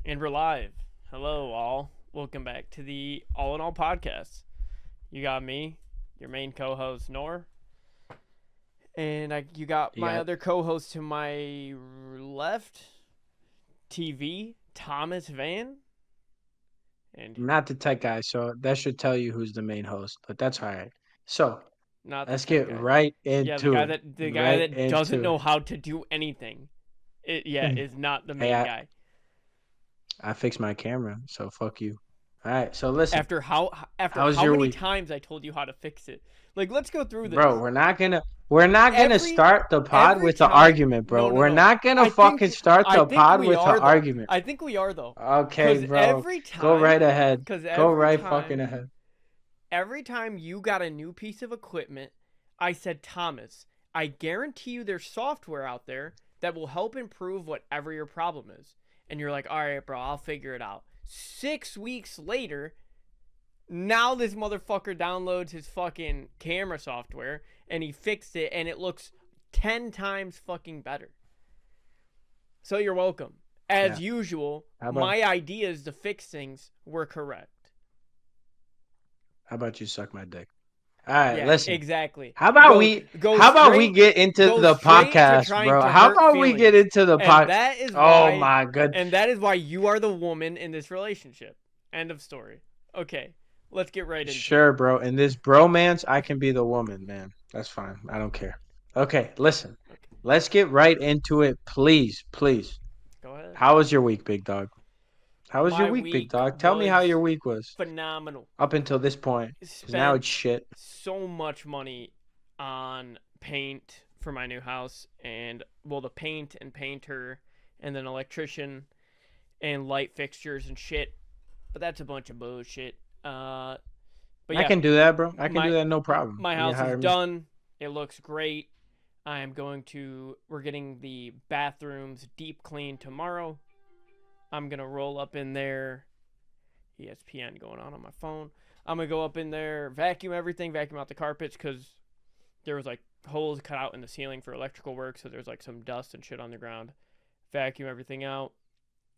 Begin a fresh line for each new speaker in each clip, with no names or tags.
And we're live. Hello, all. Welcome back to the All in All podcast. You got me, your main co-host Nor, and you got my
Yeah,
other co-host to my left, TV Thomas Van, and
I'm not the tech guy, so that should tell you who's the main host, but that's all right. So
not the
let's
tech
get
guy.
right
Yeah,
into it.
the guy
Right
that doesn't
into
know how to do anything. Is not the
Hey,
main guy.
I fixed my camera, so fuck you. All right, so listen,
After
how was
how
your
many
week?
times I told you how to fix it. Like, let's go through
Bro,
this.
we're not gonna
every
start the pod
every
with an
time.
argument, bro.
No, no,
We're
no.
not gonna
I
fucking
think
start
I
the
think
pod
we
with an
are though.
argument.
I think we are though.
Okay,
Cause
bro.
every
Go right
time,
ahead.
cause
Go
every
right fucking
time,
ahead.
every time you got a new piece of equipment, I said, Thomas, I guarantee you there's software out there that will help improve whatever your problem is. And you're like, all right, bro, I'll figure it out. 6 weeks later, now this motherfucker downloads his fucking camera software and he fixed it and it looks 10 times fucking better. So you're welcome. As
Yeah.
usual,
How about
my ideas to fix things were correct.
how about you suck my dick? All right,
Yeah,
listen.
exactly.
How about
Go
we
go
how about we
straight
get into
go
the
straight to
podcast,
trying
bro?
to
How
hurt
about we get
feelings.
into the
And
pod?
that is
Oh
why
my god.
and that is why you are the woman in this relationship. End of story. Okay, let's get right into it.
Sure, bro. In this bromance, I can be the woman, man. That's fine. I don't care. Okay, listen.
Okay,
Let's get right into it, please, please.
go ahead.
How was your week, big dog? How was your
My
week, big
week
dog? Tell me how
was
your week was
phenomenal.
up until this point, because now it's
Spent
shit.
so much money on paint for my new house and the paint and painter and then electrician and light fixtures and shit. But that's a bunch of bullshit. But
I
yeah,
can do that, bro. I can do
my
that, no problem.
my
You can
house is
hire me.
done. It looks great. We're getting the bathrooms deep cleaned tomorrow. I'm gonna roll up in there. ESPN going on my phone. I'm gonna go up in there, vacuum everything, vacuum out the carpets because there was like holes cut out in the ceiling for electrical work, so there's like some dust and shit on the ground. Vacuum everything out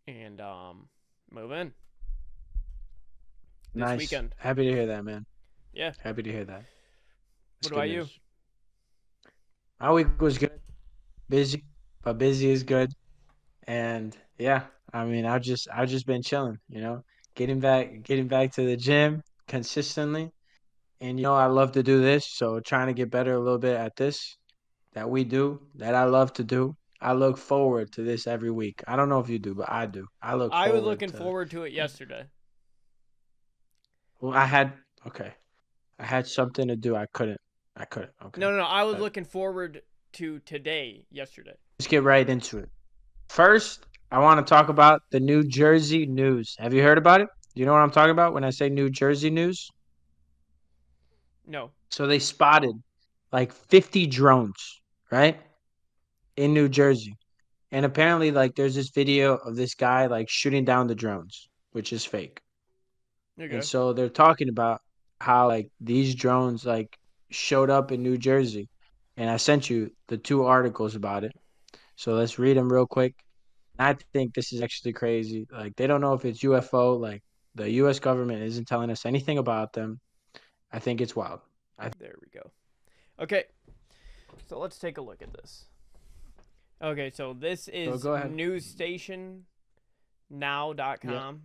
and move in this
Nice.
weekend.
Happy to hear that, man.
Yeah.
Happy to hear that. That's
What
good
about you?
news. My week was good. Busy, but busy is good. And yeah, I mean, I've just been chilling, getting back to the gym consistently. And I love to do this, so trying to get better a little bit at this that we do, that I love to do. I look forward to this every week. I don't know if you do, but I do. I look
I was
forward
looking
to
forward to it yesterday.
well, I had something to do. I couldn't. Okay.
No, no, no. I was
But
looking forward to today yesterday.
let's get right into it. First, I want to talk about the New Jersey news. Have you heard about it? Do you know what I'm talking about when I say New Jersey news?
No.
So they spotted like 50 drones, right? In New Jersey. And apparently like there's this video of this guy like shooting down the drones, which is fake. And
Okay.
so they're talking about how like these drones like showed up in New Jersey. And I sent you the two articles about it. So let's read them real quick. I think this is actually crazy. Like they don't know if it's UFO. Like the U.S. government isn't telling us anything about them. I think it's wild.
There we go. Okay. So let's take a look at this. Okay, so this
So
is
go ahead. Yeah,
newsstationnow.com,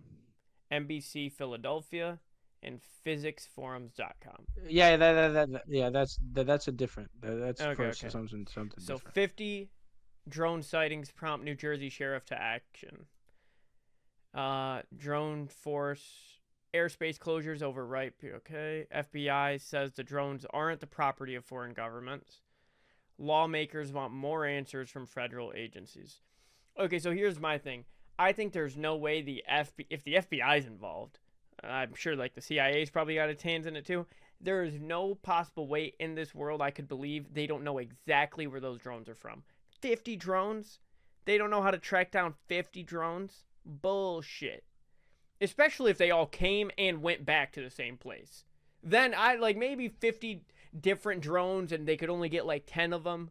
NBC Philadelphia, and physicsforums.com.
yeah, yeah. That's a different. That's
Okay,
for
okay.
something
So
different.
50 drone sightings prompt New Jersey sheriff to action. Drone force airspace closures over right. Okay. FBI says the drones aren't the property of foreign governments. Lawmakers want more answers from federal agencies. Okay, so here's my thing. I think there's no way if the FBI is involved, I'm sure like the CIA's probably got its hands in it too. There is no possible way in this world I could believe they don't know exactly where those drones are from. 50 drones? They don't know how to track down 50 drones? Bullshit. Especially if they all came and went back to the same place. Then I like maybe 50 different drones and they could only get like 10 of them.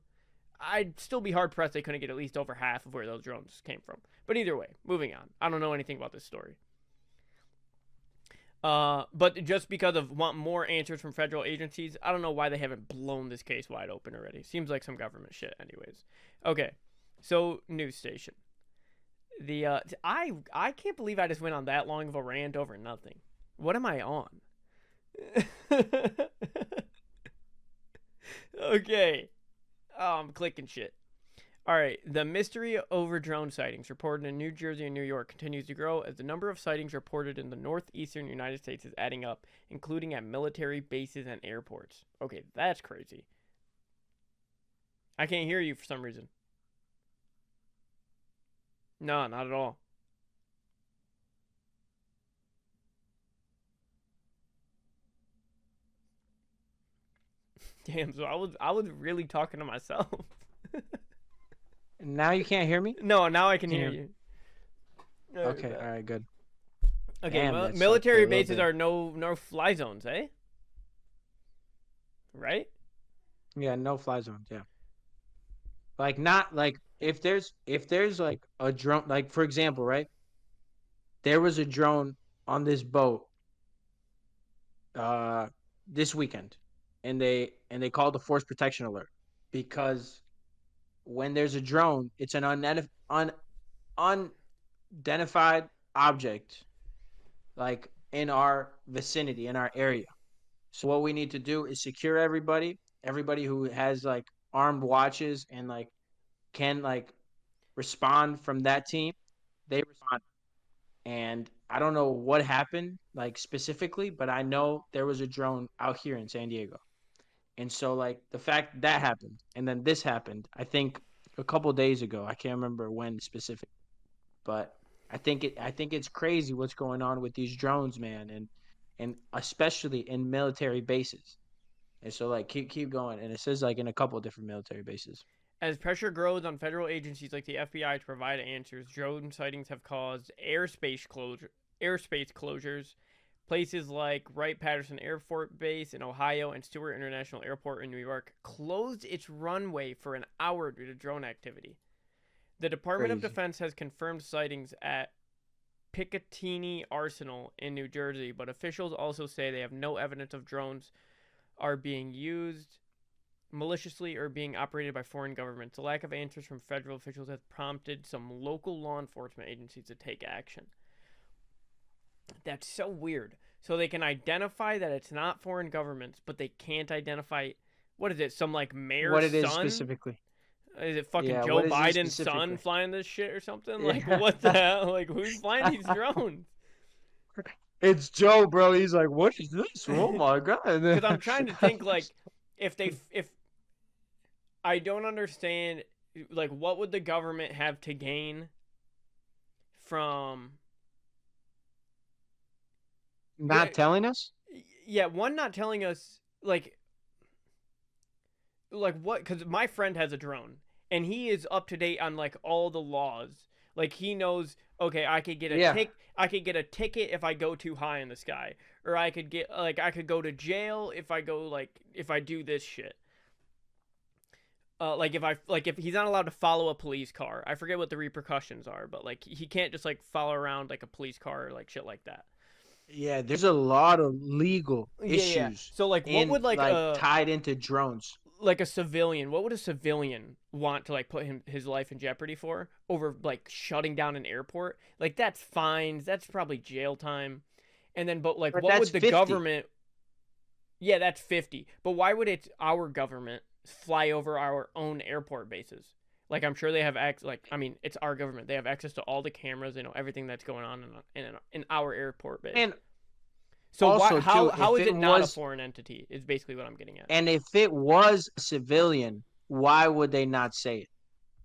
I'd still be hard pressed they couldn't get at least over half of where those drones came from. But either way, moving on. I don't know anything about this story. But just because of want more answers from federal agencies, I don't know why they haven't blown this case wide open already. Seems like some government shit, anyways. Okay, so news station. I can't believe I just went on that long of a rant over nothing. What am I on? Okay. Oh, I'm clicking shit. All right. The mystery over drone sightings reported in New Jersey and New York continues to grow as the number of sightings reported in the northeastern United States is adding up, including at military bases and airports. Okay, that's crazy. I can't hear you for some reason. No, not at all. Damn, so I was really talking to myself.
Now you can't hear me?
No, now I can
Can
hear
you-
you.
Okay, all right, good.
Okay,
Damn, that sucked for
military
a little
bases
bit.
are no fly zones, eh? Right?
Yeah, no fly zones. Yeah, like not like if there's like a drone, like for example, right? There was a drone on this boat uh this weekend, and they called the force protection alert because when there's a drone, it's an unidentified object like in our vicinity, in our area. So what we need to do is secure everybody who has like armed watches and like can like respond from that team. They respond. And I don't know what happened like specifically, but I know there was a drone out here in San Diego. And so like the fact that happened and then this happened, I think a couple days ago. I can't remember when specific, but I think it's crazy what's going on with these drones, man, and especially in military bases. And so like keep going, and it says like in a couple of different military bases.
As pressure grows on federal agencies like the FBI to provide answers, drone sightings have caused airspace closures. Places like Wright-Patterson Air Force Base in Ohio and Stewart International Airport in New York closed its runway for an hour due to drone activity. The Department of
Crazy.
Defense has confirmed sightings at Picatinny Arsenal in New Jersey, but officials also say they have no evidence of drones are being used maliciously or being operated by foreign governments. The lack of answers from federal officials has prompted some local law enforcement agencies to take action. That's so weird. So they can identify that it's not foreign governments, but they can't identify what is it? Some like
What
mayor's
it is
son?
specifically?
Is it fucking
Yeah,
Joe
what is it
Biden's
specifically?
son flying this shit or something? Like
Yeah.
what the hell? Like who's flying these drones?
It's Joe, bro. He's like, what is this? Oh my
Because I'm
god.
trying to think like if I don't understand like what would the government have to gain from yeah,
Not telling us?
yeah, one not telling us like what because my friend has a drone and he is up to date on like all the laws. Like he knows, okay,
Yeah.
I could get a ticket if I go too high in the sky, or I could get like I could go to jail if I go like if I do this shit. Like if he's not allowed to follow a police car, I forget what the repercussions are, but like he can't just like follow around like a police car or like shit like that.
Yeah, there's a lot of legal
Yeah, yeah.
issues
So like, what
in
would
like tied into drones.
like a civilian? What would a civilian want to like put his life in jeopardy for over like shutting down an airport? Like that's fines. That's probably jail time. And then, but like,
But
what
that's
would the
50.
government? Yeah, that's 50. But why would it our government fly over our own airport bases? Like I'm sure they have access. Like I mean, it's our government. They have access to all the cameras. They know everything that's going on in our airport base.
And
So why
also too,
how
if
is
it
it not a
was
foreign entity? Is basically what I'm getting at.
and if it was a civilian, why would they not say it?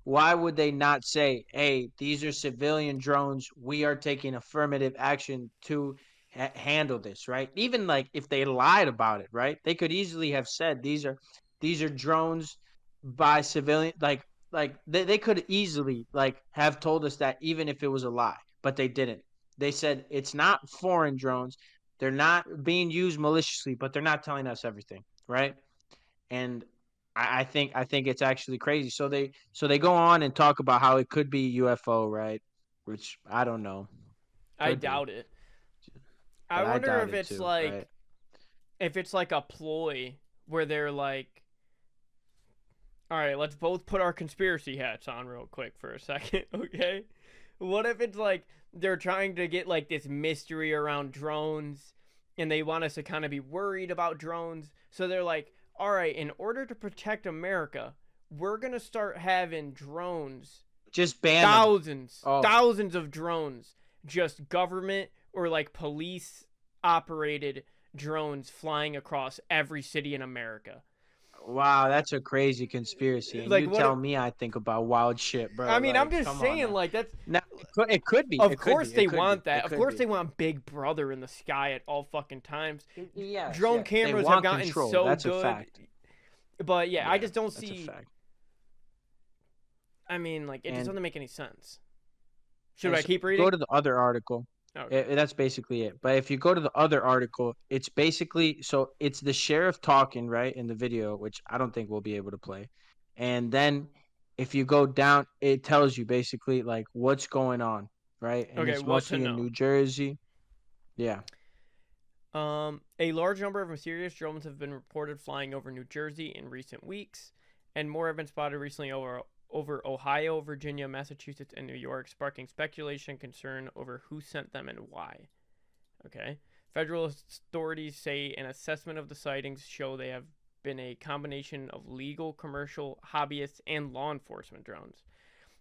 Why would they not say, "Hey, these are civilian drones. We are taking affirmative action to handle this," right? Even like if they lied about it, right? They could easily have said these are drones by civilian like they could easily like have told us that even if it was a lie, but they didn't. They said it's not foreign drones. They're not being used maliciously, but they're not telling us everything, right? And I think it's actually crazy. So they go on and talk about how it could be UFO, right? which I don't know.
I
Could be,
doubt it. I
but I
wonder
doubt
if
it
it's
too, right?
like a ploy where they're like, all right, let's both put our conspiracy hats on real quick for a second, okay? What if it's like they're trying to get like this mystery around drones and they want us to kind of be worried about drones? So they're like, all right, in order to protect America, we're going to start having drones,
Just ban them.
thousands,
Oh,
thousands of drones, just government or like police operated drones flying across every city in America.
wow, that's a crazy conspiracy. And
Like,
you
what if,
tell me I think about wild shit,
I
bro.
mean, I'm
Like,
just
come on
saying,
now.
like, that's,
Now, it could be.
of
It could
course
be. It
they
could be.
want that.
It
Of
could
course
be.
they want Big Brother in the sky at all fucking times.
Yes,
Drone
yes. They
cameras have
want
gotten
control.
so
That's a
good.
fact.
But yeah, I
Yeah,
just don't
that's a
see.
fact.
I mean, like, it just
And
doesn't make any sense. Should
and
I
so
keep
go
reading?
to the other article.
Okay.
That's basically it. But if you go to the other article, it's basically so it's the sheriff talking right in the video, which I don't think we'll be able to play. And then if you go down, it tells you basically like what's going on, right? And
Okay,
it's
what to
mostly in
know?
New Jersey. Yeah.
A large number of mysterious drones have been reported flying over New Jersey in recent weeks, and more have been spotted recently over Ohio, Virginia, Massachusetts, and New York, sparking speculation and concern over who sent them and why. Okay. Federal authorities say an assessment of the sightings show they have been a combination of legal, commercial, hobbyist, and law enforcement drones,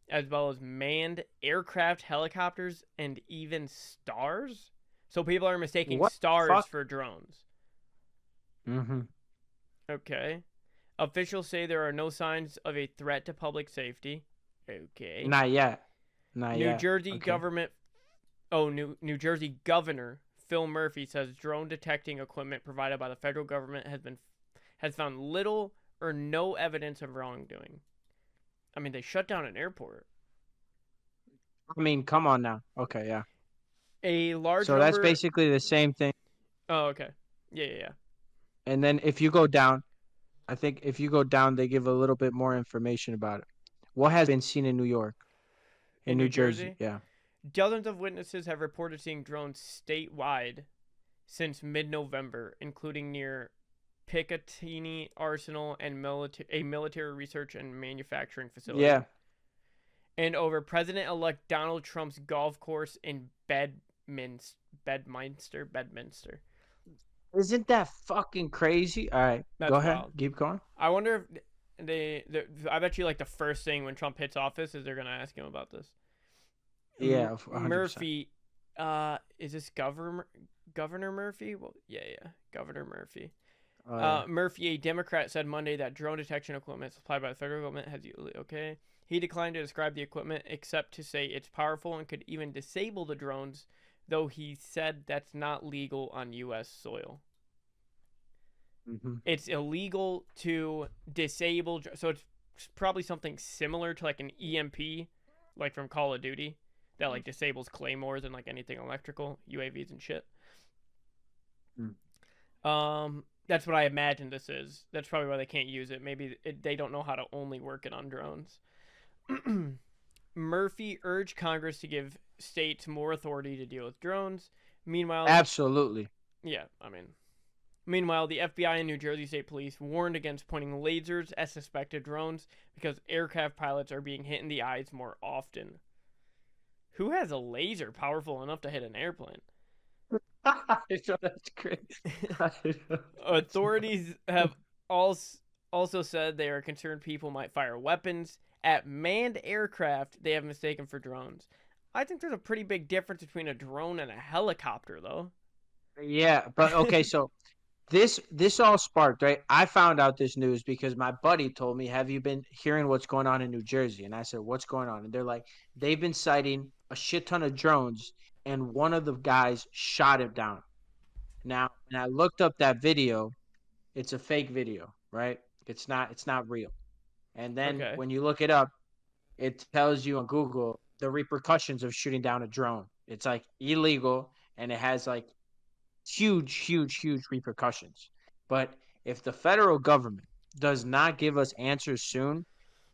as well as manned aircraft, helicopters, and even stars. So people are mistaking
What the
stars
fuck?
for drones.
Mm-hmm.
Okay. Officials say there are no signs of a threat to public safety. Okay.
Not yet. Not
New
yet.
Jersey
Okay.
government New Jersey Governor Phil Murphy says drone detecting equipment provided by the federal government has found little or no evidence of wrongdoing. I mean, they shut down an airport.
I mean, come on now. Okay, yeah.
A large
So that's
number.
basically the same thing.
Oh, okay. Yeah, yeah, yeah.
And then if you go down, I think if you go down, they give a little bit more information about it. What has been seen in New York, in
In
New
New
Jersey?
Jersey,
Yeah.
dozens of witnesses have reported seeing drones statewide since mid-November, including near Picatinny Arsenal and a military research and manufacturing facility,
Yeah.
and over President-elect Donald Trump's golf course in Bedminster.
Isn't that fucking crazy? All right, go
That's
ahead.
wild.
Keep going.
I wonder if I bet you like the first thing when Trump hits office is they're gonna ask him about this.
Yeah, 100%.
Murphy, is this Governor Murphy? Well, yeah, Governor Murphy.
Yeah.
Murphy, a Democrat, said Monday that drone detection equipment supplied by the federal government has okay. He declined to describe the equipment except to say it's powerful and could even disable the drones, though he said that's not legal on U.S. soil.
Mm-hmm.
It's illegal to disable, so it's probably something similar to like an EMP, like from Call of Duty, that like disables claymores and like anything electrical, UAVs and shit. That's what I imagine this is. That's probably why they can't use it. Maybe they don't know how to only work it on drones. Murphy urged Congress to give states more authority to deal with drones. Meanwhile,
Absolutely.
yeah, I mean, meanwhile, the FBI and New Jersey State Police warned against pointing lasers at suspected drones because aircraft pilots are being hit in the eyes more often. Who has a laser powerful enough to hit an airplane?
That's crazy.
Authorities have also said they are concerned people might fire weapons at manned aircraft they have mistaken for drones. I think there's a pretty big difference between a drone and a helicopter, though.
Yeah, but okay, so this all sparked, right? I found out this news because my buddy told me, "Have you been hearing what's going on in New Jersey?" And I said, "What's going on?" And they're like, "They've been sighting a shit ton of drones, and one of the guys shot him down." Now, and I looked up that video. It's a fake video, right? It's not real. And then
Okay.
when you look it up, it tells you on Google the repercussions of shooting down a drone. It's like illegal and it has like huge repercussions. But if the federal government does not give us answers soon,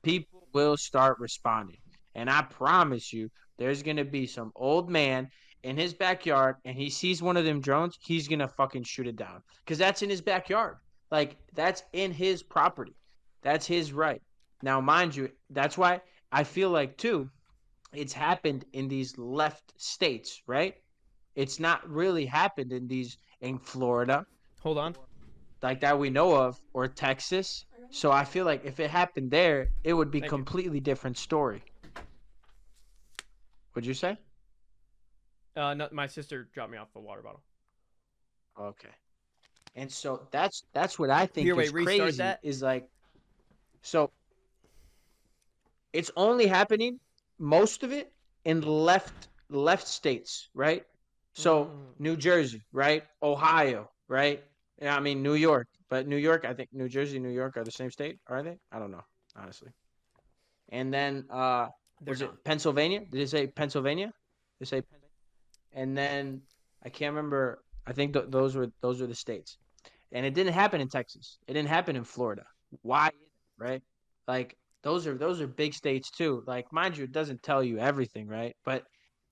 people will start responding. And I promise you, there's gonna be some old man in his backyard and he sees one of them drones, he's gonna fucking shoot it down because that's in his backyard. Like that's in his property. That's his right. Now, mind you, that's why I feel like too, it's happened in these left states, right? It's not really happened in Florida,
Hold on.
like that we know of, or Texas. So I feel like if it happened there, it would be
Thank you.
completely different story. What'd you say?
No, my sister dropped me off a water bottle.
Okay. And so that's what I think
Here, wait,
is
restart
crazy
that.
is like, so it's only happening, most of it, in left states, right? So New Jersey, right? Ohio, right? Yeah, I mean New York, but New York, I think New Jersey, New York are the same state, are they? I don't know, honestly. And then
They're
was
not.
it Pennsylvania? Did it say Pennsylvania? Did it say? And then I can't remember. I think those were the states. And it didn't happen in Texas. It didn't happen in Florida. Why? Right? Like those are big states too. Like mind you, it doesn't tell you everything, right? But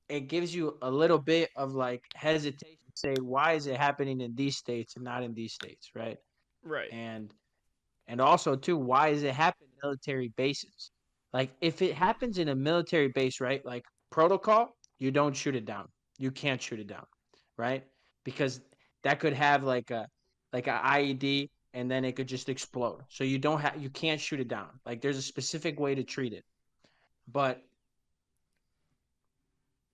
it gives you a little bit of like hesitation to say why is it happening in these states and not in these states, right?
Right.
And also too, why is it happening in military bases? Like if it happens in a military base, right? Like protocol, you don't shoot it down. You can't shoot it down, right? Because that could have like a IED and then it could just explode. So you can't shoot it down. Like there's a specific way to treat it. But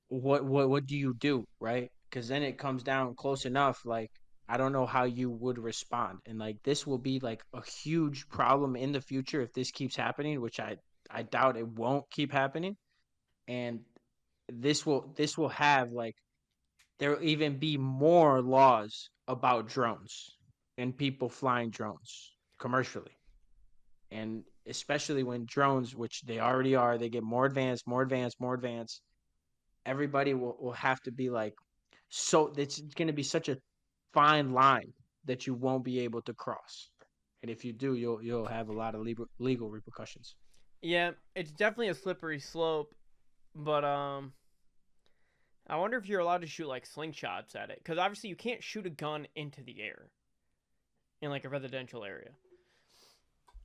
what do you do, right? Because then it comes down close enough. Like I don't know how you would respond, and like this will be like a huge problem in the future if this keeps happening, which I doubt it won't keep happening, and this will have like there will even be more laws about drones and people flying drones commercially, and especially when drones, which they already are, they get more advanced, more advanced, more advanced. Everybody will have to be like, so it's going to be such a fine line that you won't be able to cross, and if you do, you'll have a lot of legal repercussions.
Yeah, it's definitely a slippery slope, but I wonder if you're allowed to shoot like slingshots at it, because obviously you can't shoot a gun into the air in like a residential area.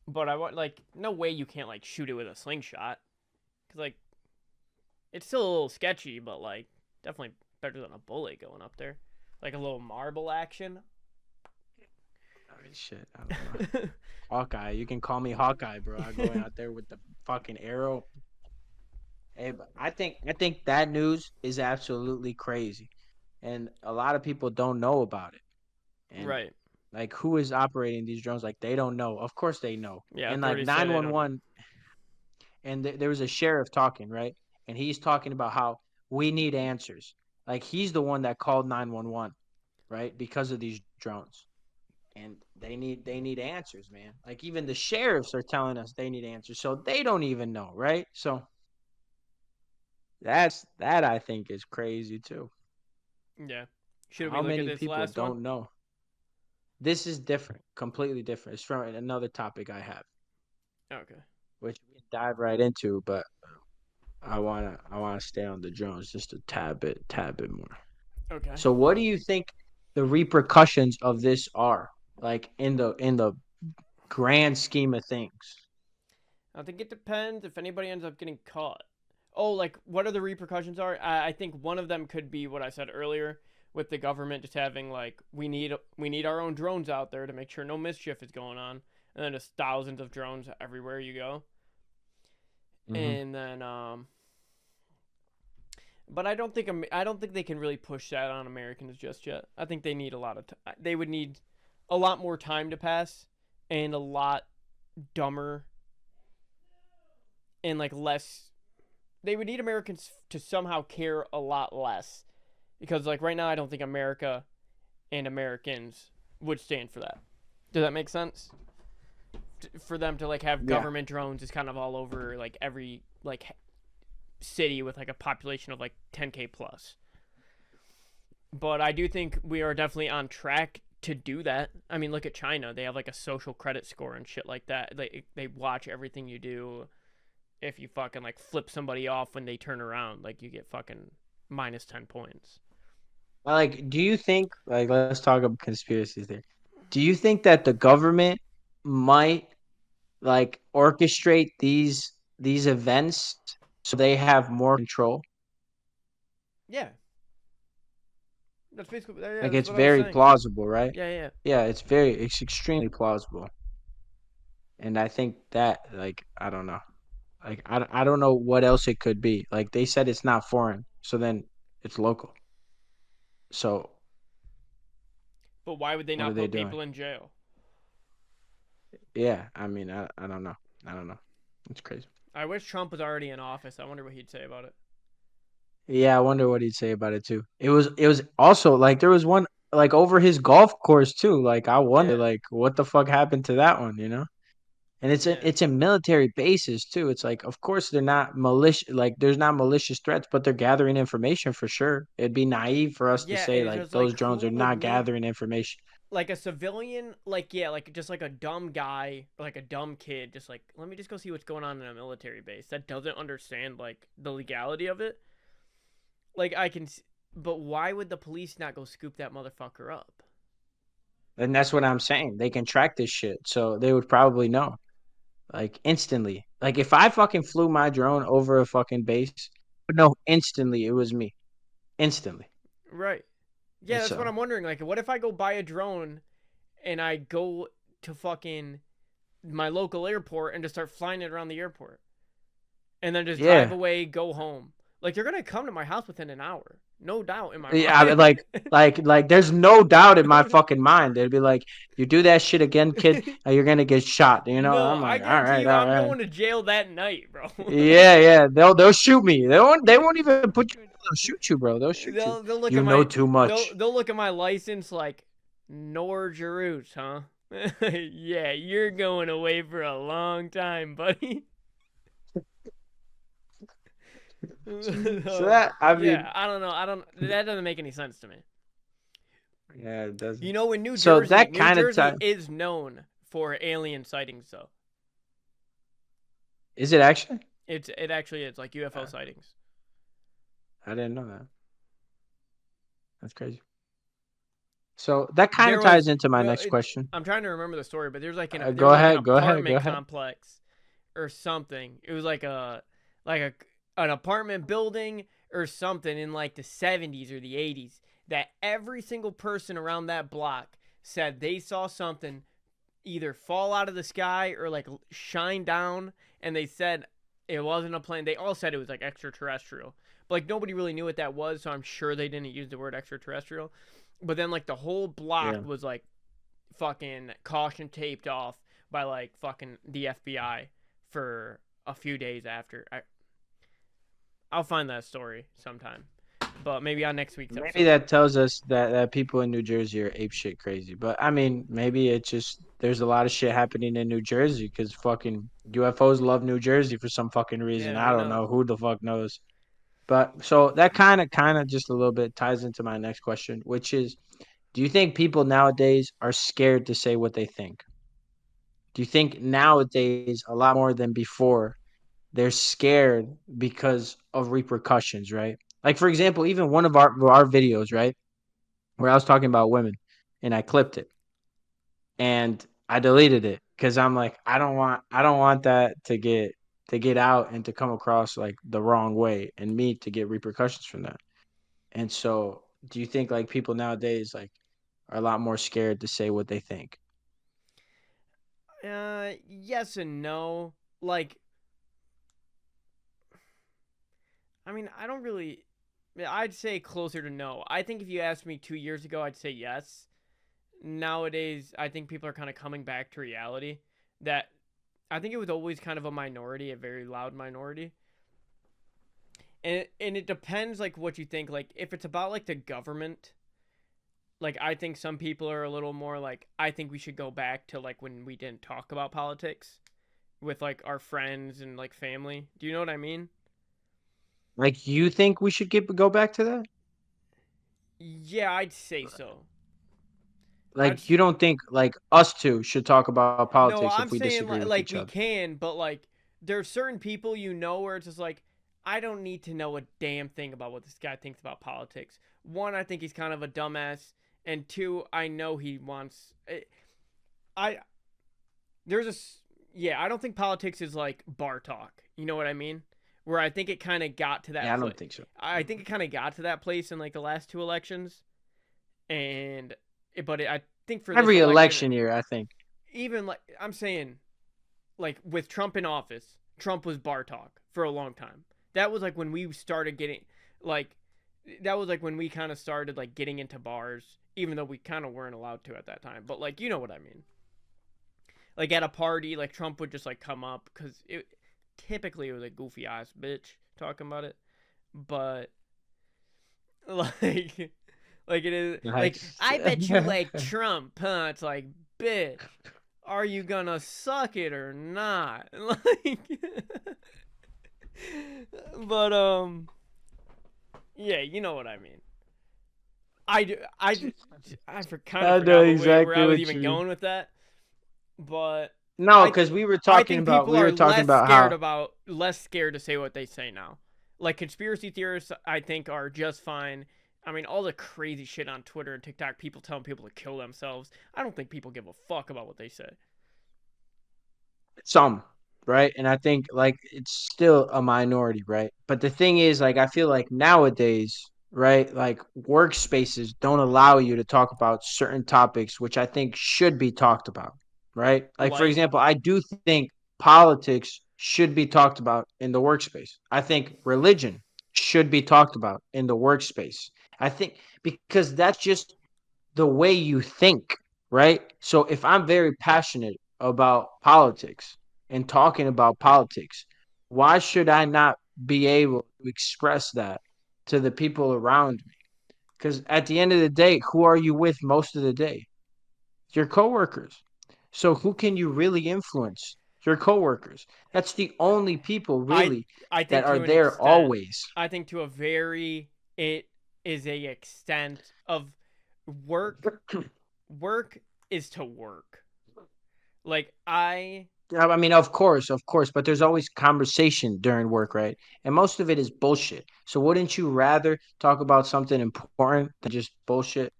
But I want like no way you can't like shoot it with a slingshot, because like it's still a little sketchy, but like definitely better than a bullet going up there, like a little marble action.
I mean, shit, I don't know. Hawkeye, you can call me Hawkeye, bro. I go out there with the fucking arrow. Hey, but I think that news is absolutely crazy, and a lot of people don't know about it. And
Right.
like, who is operating these drones? Like, they don't know. Of course, they know.
Yeah,
And like
authorities say they don't know.
911, and there was a sheriff talking, right? And he's talking about how we need answers. Like, he's the one that called 911, right? Because of these drones, and they need answers, man. Like, even the sheriffs are telling us they need answers, so they don't even know, right? So that I think is crazy too.
Yeah. Should we
How
look at
many
this
people
last one?
don't know? This is different, completely different. It's from another topic I have,
Okay.
which we can dive right into, but I wanna stay on the drones just a tad bit more.
Okay.
So what do you think the repercussions of this are? Like in the grand scheme of things.
I think it depends if anybody ends up getting caught. Oh, like what are the repercussions are? I think one of them could be what I said earlier with the government just having like we need our own drones out there to make sure no mischief is going on, and then just thousands of drones everywhere you go. And then but I don't think they can really push that on Americans just yet. I think they need a lot of they would need a lot more time to pass and a lot dumber and like less. They would need Americans to somehow care a lot less, because like right now I don't think America and Americans would stand for that. Does that make sense? For them to like have
Yeah.
government drones is kind of all over like every like city with like a population of like 10K plus. But I do think we are definitely on track to do that. I mean, look at China. They have like a social credit score and shit like that. They watch everything you do. if you fucking like flip somebody off when they turn around, like you get fucking minus 10 points.
Like, do you think, like, let's talk about conspiracies there. Do you think that the government might like orchestrate these events so they have more control?
Yeah, that's basically yeah.
Like,
That's
it's
what I was
very
saying.
plausible, right?
Yeah, yeah,
Yeah, it's extremely plausible. And I think that, like, I don't know. Like, I don't know what else it could be. Like, they said it's not foreign, so then it's local. So,
but why would they
what are
not
they
put
doing?
people in jail?
Yeah, I mean, I don't know. I don't know. It's crazy.
I wish Trump was already in office. I wonder what he'd say about it.
Yeah, I wonder what he'd say about it too. It was also like there was one like over his golf course too. Like I wonder
Yeah,
like what the fuck happened to that one, you know? And
yeah,
it's in military bases too. It's like of course they're not malicious like there's not malicious threats, but they're gathering information for sure. It'd be naive for us to
yeah.
say
And it's
like
just like,
those drones
who
are
would
not
make
gathering information.
like a civilian, like yeah, like just like a dumb guy, or like a dumb kid, just like let me just go see what's going on in a military base that doesn't understand like the legality of it. Like but why would the police not go scoop that motherfucker up?
And that's what I'm saying. They can track this shit. So they would probably know. Like instantly. Like if I fucking flew my drone over a fucking base, I would know instantly it was me. Instantly.
Right. Yeah,
And
that's what
so
I'm wondering. Like, what if I go buy a drone and I go to fucking my local airport and just start flying it around the airport and then just drive
yeah.
away, go home? Like, they're gonna come to my house within an hour, no doubt in my
Yeah, I mean,
mind.
like there's no doubt in my fucking mind. They'd be like, you do that shit again, kid, you're gonna get shot. You know?
No,
I'm
I
like, all
guarantee
right,
you,
all
I'm
right.
going to jail that night, bro.
Yeah, yeah. They'll shoot me. They won't even put you in jail. They'll shoot you, bro. They'll shoot you.
They'll look
You
at
know
my
too much.
they'll look at my license like Nor Jarus, huh? Yeah, you're going away for a long time, buddy.
So that I
Yeah,
mean,
I don't know. I don't. That doesn't make any sense to me.
yeah, it
You
doesn't.
know, in New
So
Jersey,
that
New
kind of
Jersey
time
is known for alien sightings, though.
is it actually?
It actually is like UFO
Uh,
sightings.
I didn't know that. That's crazy. So that kind of
There
ties
was
into my
well,
next question.
I'm trying to remember the story, but there
Go
was like an
ahead. Go ahead. Go
apartment
ahead.
complex or something. It was like a an apartment building or something in like the 70s or the 80s that every single person around that block said they saw something either fall out of the sky or like shine down, and they said it wasn't a plane. They all said it was like extraterrestrial, but like nobody really knew what that was, so I'm sure they didn't use the word extraterrestrial. But then like the whole
Yeah.
block was like fucking caution taped off by like fucking the FBI for a few days after. I'll find that story sometime, but maybe on next week's
Maybe
episode.
that tells us that people in New Jersey are ape shit crazy. But I mean, maybe it just there's a lot of shit happening in New Jersey because fucking UFOs love New Jersey for some fucking reason.
Yeah,
I
who
don't
knows?
know who the fuck knows. But so that kind of just a little bit ties into my next question, which is, do you think people nowadays are scared to say what they think? Do you think nowadays a lot more than before they're scared because of repercussions, right? Like for example, even one of our videos, right, where I was talking about women, and I clipped it and I deleted it because I'm like, I don't want that to get out and to come across like the wrong way, and me to get repercussions from that. And so, do you think like people nowadays like are a lot more scared to say what they think?
Yes and no. Like, I mean, I don't really. I'd say closer to no. I think if you asked me 2 years ago, I'd say yes. Nowadays, I think people are kind of coming back to reality. That I think it was always kind of a minority, a very loud minority. And it depends like what you think. Like if it's about like the government, like I think some people are a little more like I think we should go back to like when we didn't talk about politics with like our friends and like family. Do you know what I mean?
Like, you think we should go back to that?
Yeah, I'd say so. I'd
Like, you don't think like us two should talk about
No,
politics
I'm
if we
saying
disagree with
like
each
we
other?
can, but like there's certain people where it's just like, I don't need to know a damn thing about what this guy thinks about politics. One, I think he's kind of a dumbass, and two, I know he wants. I there's a yeah. I don't think politics is like bar talk. You know what I mean? Where I think it kind of got to that.
Yeah, I don't think so.
I think it kind of got to that place in like the last two elections, and I think for
Every
this
election year, I think.
even like I'm saying, like with Trump in office, Trump was bar talk for a long time. That was like when we started getting like that was like when we kind of started like getting into bars, even though we kind of weren't allowed to at that time. But like you know what I mean. Like at a party, like Trump would just like come up because it typically it was a goofy ass bitch talking about it, but like like it is like
Nice.
I bet you like Trump, huh? It's like bitch, are you gonna suck it or not? Like, but yeah, you know what I mean. I kind of
I
forgot
know
where
exactly
I was
what
even
you.
going with that, but
No,
I
because we were
I
talking
think
about
people
we
are
were talking about how
less scared to say what they say now. Like conspiracy theorists, I think are just fine. I mean, all the crazy shit on Twitter and TikTok, people telling people to kill themselves. I don't think people give a fuck about what they say.
some, right? And I think like it's still a minority, right? But the thing is, like, I feel like nowadays, right, like workspaces don't allow you to talk about certain topics, which I think should be talked about, right? Like, for
Like,
example, I do think politics should be talked about in the workspace. I think religion should be talked about in the workspace. I think because that's just the way you think, right? So if I'm very passionate about politics and talking about politics, why should I not be able to express that to the people around me? Because at the end of the day, who are you with most of the day? Your coworkers. So who can you really influence? Your coworkers. That's the only people
I
really
I
that
think
are
to an
there
extent,
always.
I think to a very it is a extent of work. Work is to work. Like
I mean, of course, but there's always conversation during work, right? And most of it is bullshit. So wouldn't you rather talk about something important than just bullshit?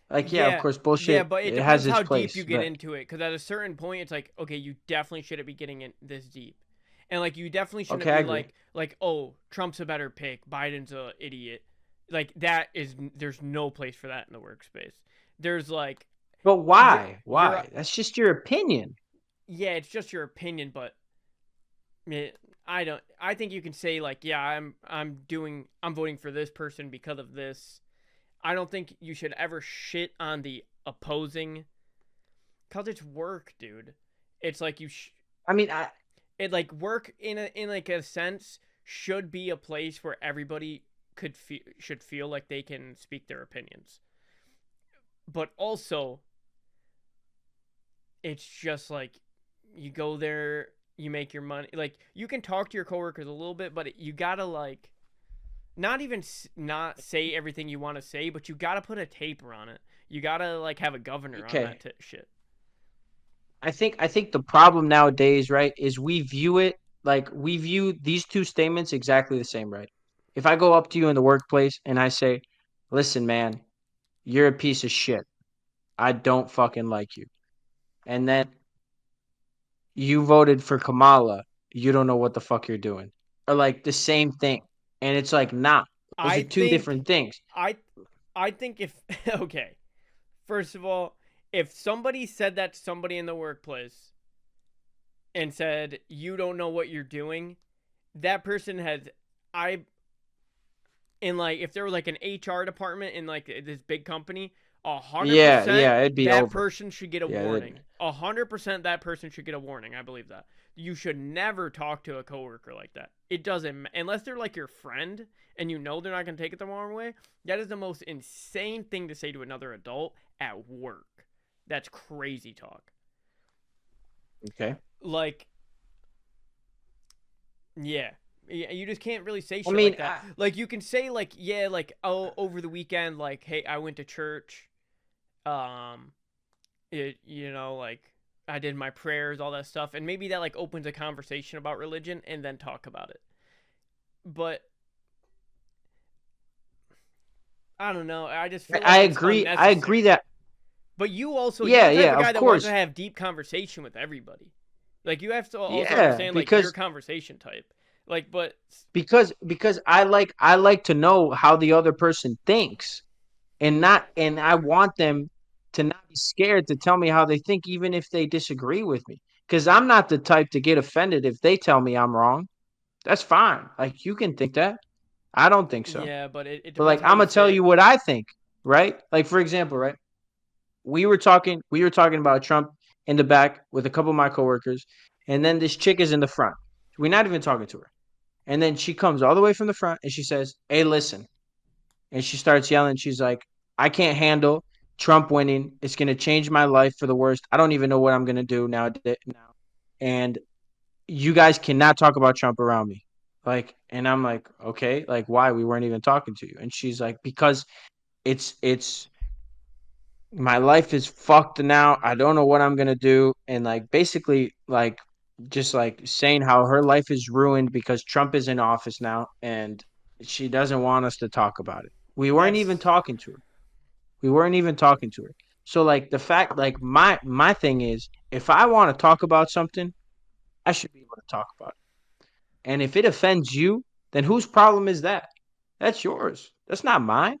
Like, yeah, of
Yeah,
course,
yeah,
bullshit
but it
it has
depends
its
how deep you
place,
get
but
into it. Because at a certain point, it's like, okay, you definitely shouldn't be getting in this deep, and like you definitely shouldn't
okay, I
be
agree.
oh, Trump's a better pick, Biden's a idiot. Like that is there's no place for that in the workspace. There's like
But
you're
why?
you're
Why? That's just your opinion.
yeah, it's just your opinion, but it, I don't. I think you can say like, yeah, I'm voting for this person because of this. I don't think you should ever shit on the opposing. Cause it's work, dude. It's like
I mean,
it like work in like a sense should be a place where everybody should feel like they can speak their opinions. But also, it's just like you go there, you make your money. Like you can talk to your coworkers a little bit, but you gotta like not even not say everything you want to say, but you gotta put a taper on it. You gotta like have a governor on that
okay.
shit.
I think the problem nowadays, right, is we view these two statements exactly the same, right? If I go up to you in the workplace and I say, "Listen, man, you're a piece of shit. I don't fucking like you." And then you voted for Kamala, you don't know what the fuck you're doing. Or like the same thing. And it's like, nah, those
I
are two
think
different things.
I I think if okay, first of all, if somebody said that to somebody in the workplace and said you don't know what you're doing, that person has I in like if there was like an HR department in like this big company, a hundred
Yeah,
percent
yeah, it'd be
that
over.
person should get a
Yeah,
warning. 100% that person should get a warning. I believe that. You should never talk to a coworker like that. It doesn't unless they're like your friend and you know they're not gonna take it the wrong way. That is the most insane thing to say to another adult at work. That's crazy talk.
okay.
Like, yeah. Yeah, you just can't really say
I
shit
mean,
like that. Like you can say like, yeah, like oh, over the weekend, like, hey, I went to church. You know, like I did my prayers, all that stuff, and maybe that like opens a conversation about religion and then talk about it. But I don't know. I just feel
I
like it's
agree. I agree
unnecessary.
that.
But you also, you're
Yeah,
the type
yeah,
of guy
of
that wants to
course.
have deep conversation with everybody. Like you have to also
Yeah,
understand like you're a
because
conversation type. Like, but
I like to know how the other person thinks, and I want them to not be scared to tell me how they think, even if they disagree with me. Because I'm not the type to get offended if they tell me I'm wrong. That's fine. Like you can think that. I don't think so.
yeah, but it
But
depends
like
how
I'm
you
gonna tell
say it.
you what I think, right? Like for example, right? We were talking about Trump in the back with a couple of my coworkers, and then this chick is in the front. We're not even talking to her. And then she comes all the way from the front and she says, "Hey, listen." And she starts yelling. She's like, "I can't handle Trump winning. It's going to change my life for the worst. I don't even know what I'm going to do now. And you guys cannot talk about Trump around me." Like, and I'm like, "Okay, like why? We weren't even talking to you." And she's like, "Because it's my life is fucked now. I don't know what I'm going to do." And like basically like just like saying how her life is ruined because Trump is in office now and she doesn't want us to talk about it. We weren't even
That's
talking to her. We weren't even talking to her. So like the fact like my thing is if I want to talk about something, I should be able to talk about it. And if it offends you, then whose problem is that? That's yours. That's not mine.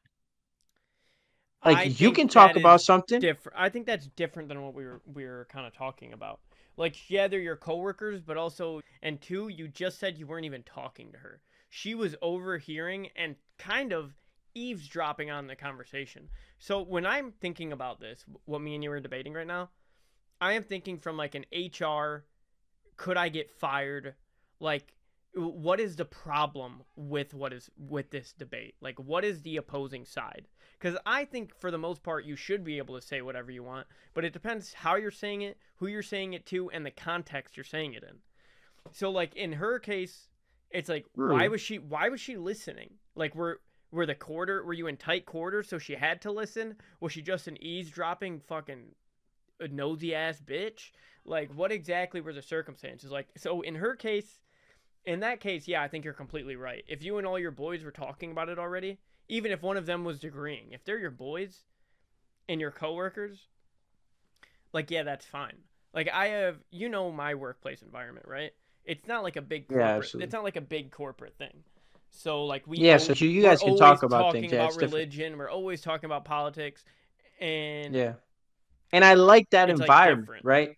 I
Like you
think
can
that
talk about
is
something.
different. I think that's different than what we were kind of talking about. Like, yeah, they're your coworkers, but also, and two, you just said you weren't even talking to her. She was overhearing and kind of eavesdropping on the conversation. So when I'm thinking about this, what me and you are debating right now, I am thinking from like an HR, could I get fired? Like, what is the problem with what is with this debate? Like, what is the opposing side? Because I think for the most part you should be able to say whatever you want, but it depends how you're saying it, who you're saying it to, and the context you're saying it in. So like in her case, it's like
True.
why was she listening? Like were you in tight quarters so she had to listen? Was she just an eavesdropping fucking a nosy ass bitch? Like, what exactly were the circumstances? Like, so in that case, yeah, I think you're completely right. If you and all your boys were talking about it already, even if one of them was agreeing, if they're your boys and your coworkers, like, yeah, that's fine. Like, I have, my workplace environment, right? It's not like a big
Yeah,
corporate. It's
absolutely.
not like a big corporate thing. So like
Yeah, so you
we're
guys can talk
always
about things.
talking
Yeah,
about
it's different.
religion. We're always talking about politics, and
Yeah. And I like that
it's like
environment,
different.
right?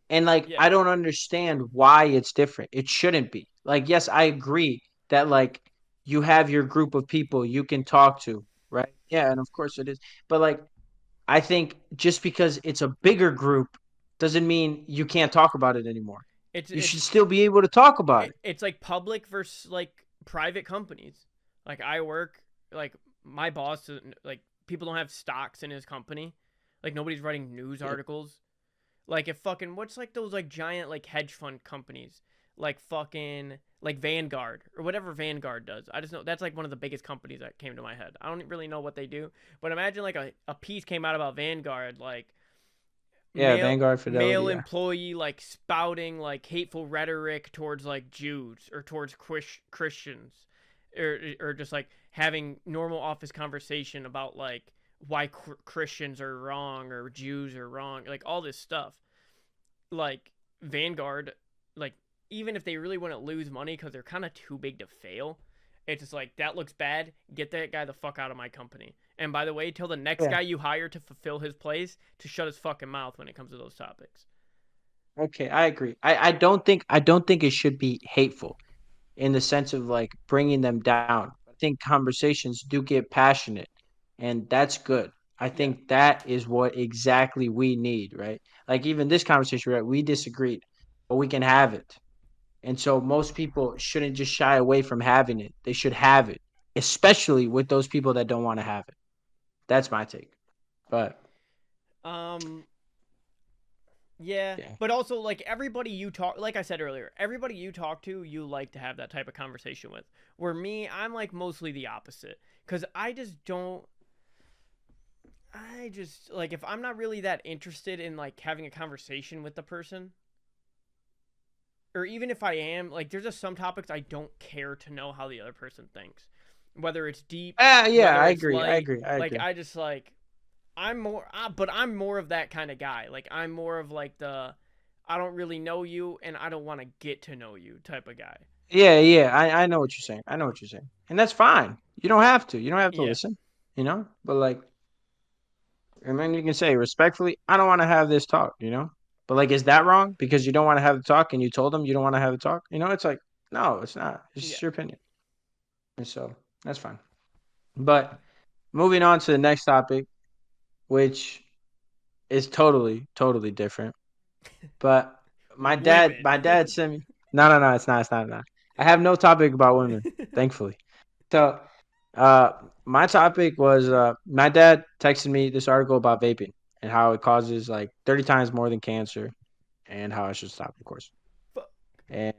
And like
Yeah,
I don't understand why it's different. It shouldn't be. Like yes, I agree that like you have your group of people you can talk to, right? Yeah, and of course it is. But like I think just because it's a bigger group doesn't mean you can't talk about it anymore.
it's
You should
it's
still be able to talk about it.
it's like public versus like private companies. Like I work, like my boss, like people don't have stocks in his company. Like nobody's writing news
Yeah.
articles. Like if fucking what's like those like giant like hedge fund companies, like fucking like Vanguard or whatever Vanguard does. I just know that's like one of the biggest companies that came to my head. I don't really know what they do, but imagine like a piece came out about Vanguard, like
Yeah,
male
Vanguard Fidelity,
male
yeah.
employee like spouting like hateful rhetoric towards like Jews or towards Christians, or just like having normal office conversation about like why Christians are wrong or Jews are wrong, like all this stuff. Like Vanguard, like even if they really want to lose money because they're kind of too big to fail, it's just like that looks bad. Get that guy the fuck out of my company. And by the way, tell the next
Yeah.
guy you hire to fulfill his place to shut his fucking mouth when it comes to those topics.
Okay, I agree. I don't think it should be hateful in the sense of like bringing them down. I think conversations do get passionate, and that's good. I
Yeah,
think that is what exactly we need, right? Like even this conversation, right? We disagreed, but we can have it. And so most people shouldn't just shy away from having it. They should have it, especially with those people that don't want to have it. That's my take. But
um yeah,
yeah.
but also like everybody you talk, like I said earlier, everybody you talk to, you like to have that type of conversation with. Where me, I'm like mostly the opposite, because I just don't I just like if I'm not really that interested in like having a conversation with the person, or even if I am, like there's just some topics I don't care to know how the other person thinks, whether it's deep,
Yeah,
whether
I
it's
agree. I
light.
agree. I
Like
agree.
I just like but I'm more of that kind of guy. Like I'm more of like the I don't really know you and I don't want to get to know you type of guy.
Yeah. I know what you're saying. I know what you're saying, and that's fine. You don't have to. You don't have to
Yeah.
listen. You know, but like, and then you can say respectfully, I don't want to have this talk. You know, but like, is that wrong? Because you don't want to have the talk, and you told them you don't want to have the talk. You know, it's like, no, it's not. It's
Yeah.
just your opinion, and so that's fine. But moving on to the next topic, which is totally different. But
Women.
my dad sent me. No, it's not. I have no topic about women, thankfully. So, uh, my topic was my dad texted me this article about vaping and how it causes like 30 times more than cancer, and how I should stop, of course. And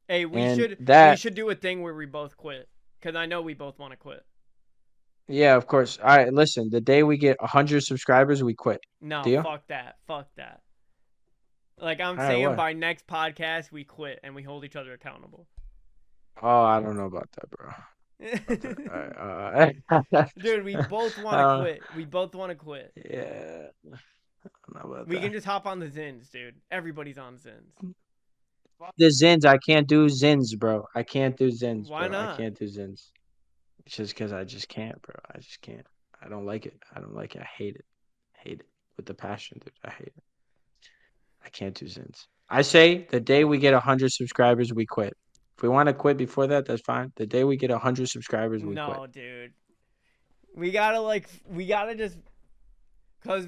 Hey, we
that,
should do a thing where we both quit cuz I know we both want to quit.
yeah, of course. All right, listen. The day we get 100 subscribers, we quit.
No,
Deal?
fuck that. Fuck that. Like I'm
All right,
saying
what?
by next podcast we quit and we hold each other accountable.
Oh, I don't know about that, bro. About that. All right.
Dude, we both want to
uh,
quit. We both want to quit.
yeah, I don't know about
We can
that.
just hop on the Zins, dude. Everybody's on Zins.
The Zins, I can't do Zins, bro. I can't do Zins,
Why
bro. I
not?
can't do Zins. It's just because I just can't, bro. I just can't. I don't like it. I don't like it. I hate it. I hate it with the passion, dude. I hate it. I can't do Zins. I say the day we get 100 subscribers, we quit. If we want to quit before that, that's fine. The day we get 100 subscribers, we quit.
No, dude. We gotta just, cause,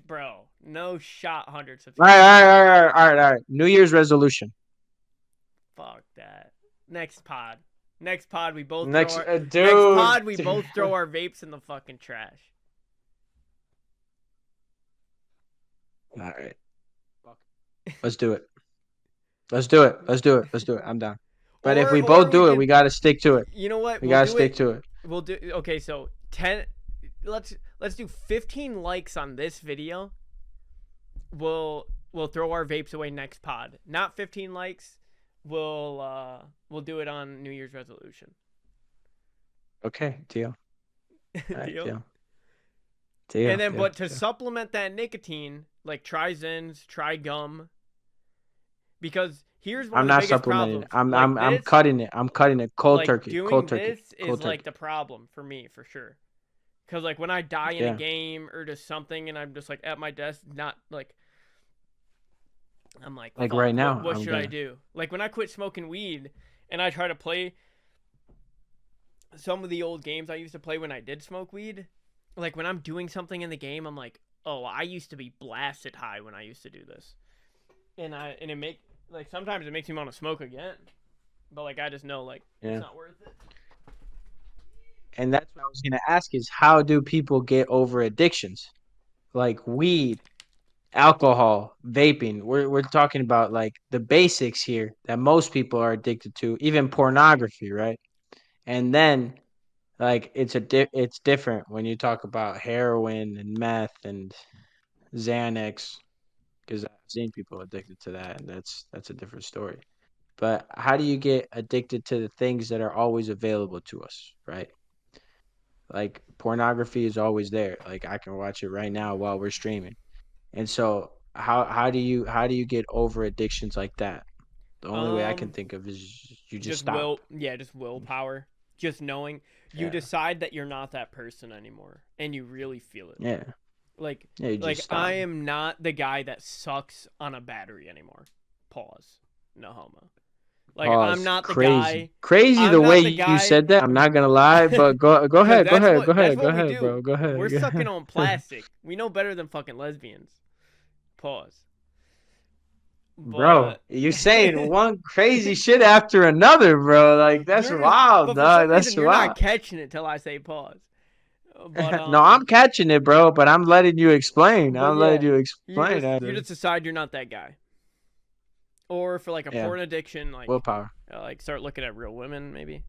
bro, no shot 100
All right,
subscribers.
all right. New Year's resolution.
Fuck that. Next pod. Next pod, we both throw
Next,
our next
dude.
pod, we both throw our vapes in the fucking trash.
All right. Let's do it. Let's do it. Let's do it. Let's do it. I'm down. But if we
Or
both
we
do it, we
could,
got to stick to it.
you know what?
We
We'll
got to
do
stick
it.
to it.
We'll do okay. So 10. Let's do 15 likes on this video. We'll throw our vapes away next pod. Not 15 likes. We'll do it on New Year's resolution.
Okay, deal. All right,
Deal.
deal.
And then,
deal,
but to
deal.
supplement that nicotine, like try Zins, try gum. Because here's one
I'm
of the
not
biggest
supplementing it.
problems. Like
I'm
this,
cutting it. I'm cutting it. Cold
like
turkey.
doing
Cold turkey.
this is
Cold
like
turkey.
the problem for me for sure. Cause like when I die in a
Yeah.
game or just something, and I'm just like at my desk, not like I'm like,
Like
fuck,
right now,
what
I'm
should I
gonna.
do? Like when I quit smoking weed and I try to play some of the old games I used to play when I did smoke weed, like when I'm doing something in the game, I'm like, oh, I used to be blasted high when I used to do this, and it make like sometimes it makes me want to smoke again, but like I just know like
Yeah.
it's not worth it.
And that's what I was gonna ask is how do people get over addictions like weed, alcohol, vaping? We're talking about like the basics here that most people are addicted to, even pornography, right? And then like it's different when you talk about heroin and meth and Xanax, because I've seen people addicted to that, and that's a different story. But how do you get addicted to the things that are always available to us, right? Like pornography is always there. Like I can watch it right now while we're streaming. And so how do you get over addictions like that? The only way I can
Um,
think of is you just
just
stop.
just willpower, just knowing you
Yeah.
decide that you're not that person anymore, and you really feel it.
Yeah.
Like
Yeah, you
like
just
I
stop.
am not the guy that sucks on a battery anymore. Pause. No homo. Like I'm
Pause.
not the
Crazy.
guy.
Crazy the
I'm
way
not the
you
guy.
said that. I'm not gonna lie, but go
Because
ahead,
that's
go
what we
ahead,
do.
bro. Go
We're
ahead.
sucking on plastic. We know better than fucking lesbians. Pause.
Bro,
But
you saying one crazy shit after another, bro. Like that's wild,
but for some
dog.
reason
That's
you're not
wild.
catching it till I say pause. But
No, I'm catching it, bro, but I'm letting you explain.
but
I'm letting
yeah,
you
you
explain
just
that.
you just decide you're not that guy. Or for like a
Yeah,
porn addiction,
willpower.
like start looking at real women maybe.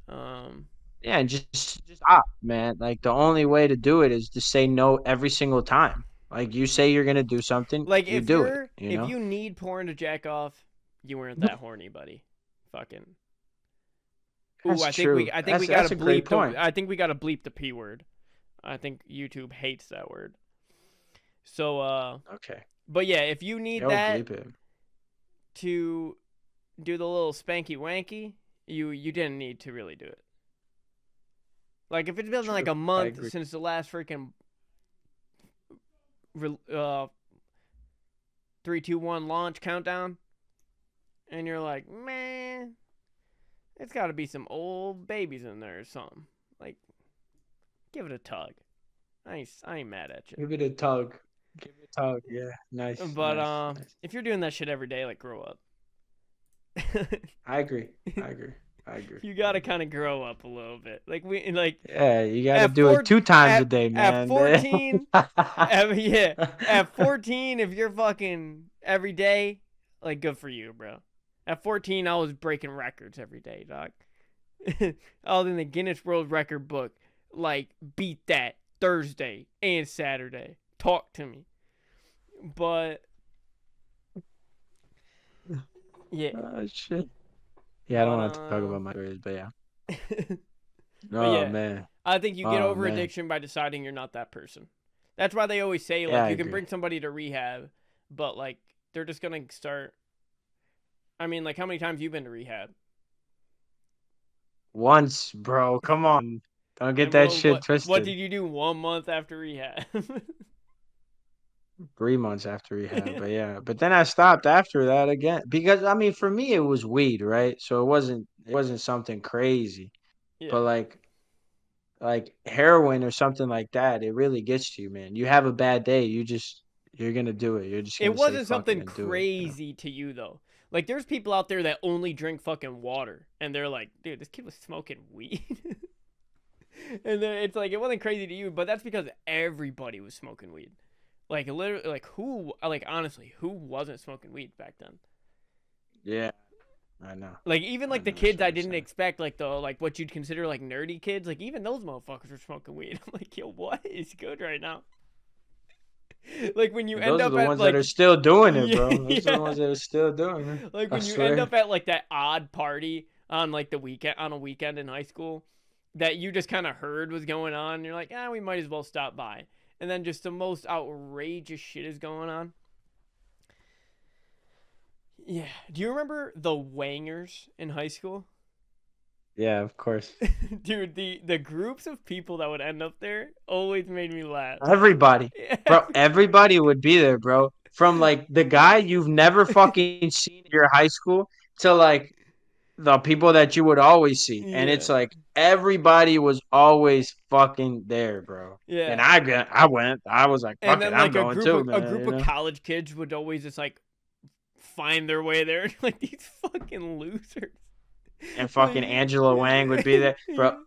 Um,
Yeah, and just stop, man. Like the only way to do it is to say no every single time. Like you say you're gonna do something,
Like
you do it.
if you need porn to jack off, you weren't that horny, buddy. Fucking. Ooh,
That's true.
I think we gotta
That's a great
bleep the
point.
I think we gotta bleep the P word. I think YouTube hates that word. So
Okay.
but yeah, if you need
Yo,
that
bleep it.
to do the little spanky wanky, you didn't need to really do it. Like if it's been like
True.
a
I
month
agree.
since the last freaking uh 3, 2, 1 launch countdown, and you're like, man, it's got to be some old babies in there or something. Like, give it a tug. I ain't mad at you.
Give it a tug. Give it a tug. Yeah. Nice.
But
Nice. Nice.
if you're doing that shit every day, like grow up.
I agree. I agree. I agree.
You gotta kind of grow up a little bit. Like
Yeah, you got to
at
do it 2 times a day,
at
man.
14, yeah, at 14, if you're fucking every day, like good for you, bro. At 14, I was breaking records every day, dog. I was in the Guinness World Record book. Like beat that Thursday and Saturday. Talk to me. But yeah.
Oh shit. Yeah, I don't
But
want to talk about my stories, but yeah.
but
Oh
yeah,
man.
I think you get
Oh
over
man.
addiction by deciding you're not that person. That's why they always say
Yeah,
like
I
you can
agree.
bring somebody to rehab, but like they're just gonna start. I mean, like how many times you been to rehab?
Once, bro. Come on. Don't get
And
that shit
what
twisted.
did you do 1 month after rehab?
3 months after rehab, but yeah. But then I stopped after that again because I mean, for me, it was weed, right? So it wasn't something crazy.
Yeah,
But like heroin or something like that, it really gets to you, man. You have a bad day, you're gonna do it. You're just
it
gonna say
wasn't
fuck it
something
and do it.
crazy to you though. Like there's people out there that only drink fucking water, and they're like, dude, this kid was smoking weed. And then it's like it wasn't crazy to you, but that's because everybody was smoking weed. Like literally, like who, like honestly, who wasn't smoking weed back then?
Yeah, I know.
Like even
I
like the
know that's
kids
what
I
I'm
didn't
saying.
expect, like the like what you'd consider like nerdy kids, like even those motherfuckers were smoking weed. I'm like, yo, what is good right now? Like when you
And
end
those are
up
the
at
ones that
like,
are still doing it,
yeah,
bro. Those are the
yeah,
ones that are still doing it.
like
I
when you end
swear.
up at like that odd party on like the weekend on a weekend in high school that you just kind of heard was going on, and you're like, we might as well stop by, and then just the most outrageous shit is going on. Yeah. Do you remember the Wangers in high school?
Yeah, of course.
Dude, the groups of people that would end up there always made me laugh.
Everybody, bro, everybody would be there, bro. From like the guy you've never fucking seen in your high school to like the people that you would always see. And
Yeah.
it's like everybody was always fucking there, bro. And
Yeah.
I went. I was like,
And
fuck it,
then
I'm
like
going too,
a
man.
group of college kids would always just like find their way there. Like these fucking losers.
And fucking
Like
Angela Wang would be there, bro.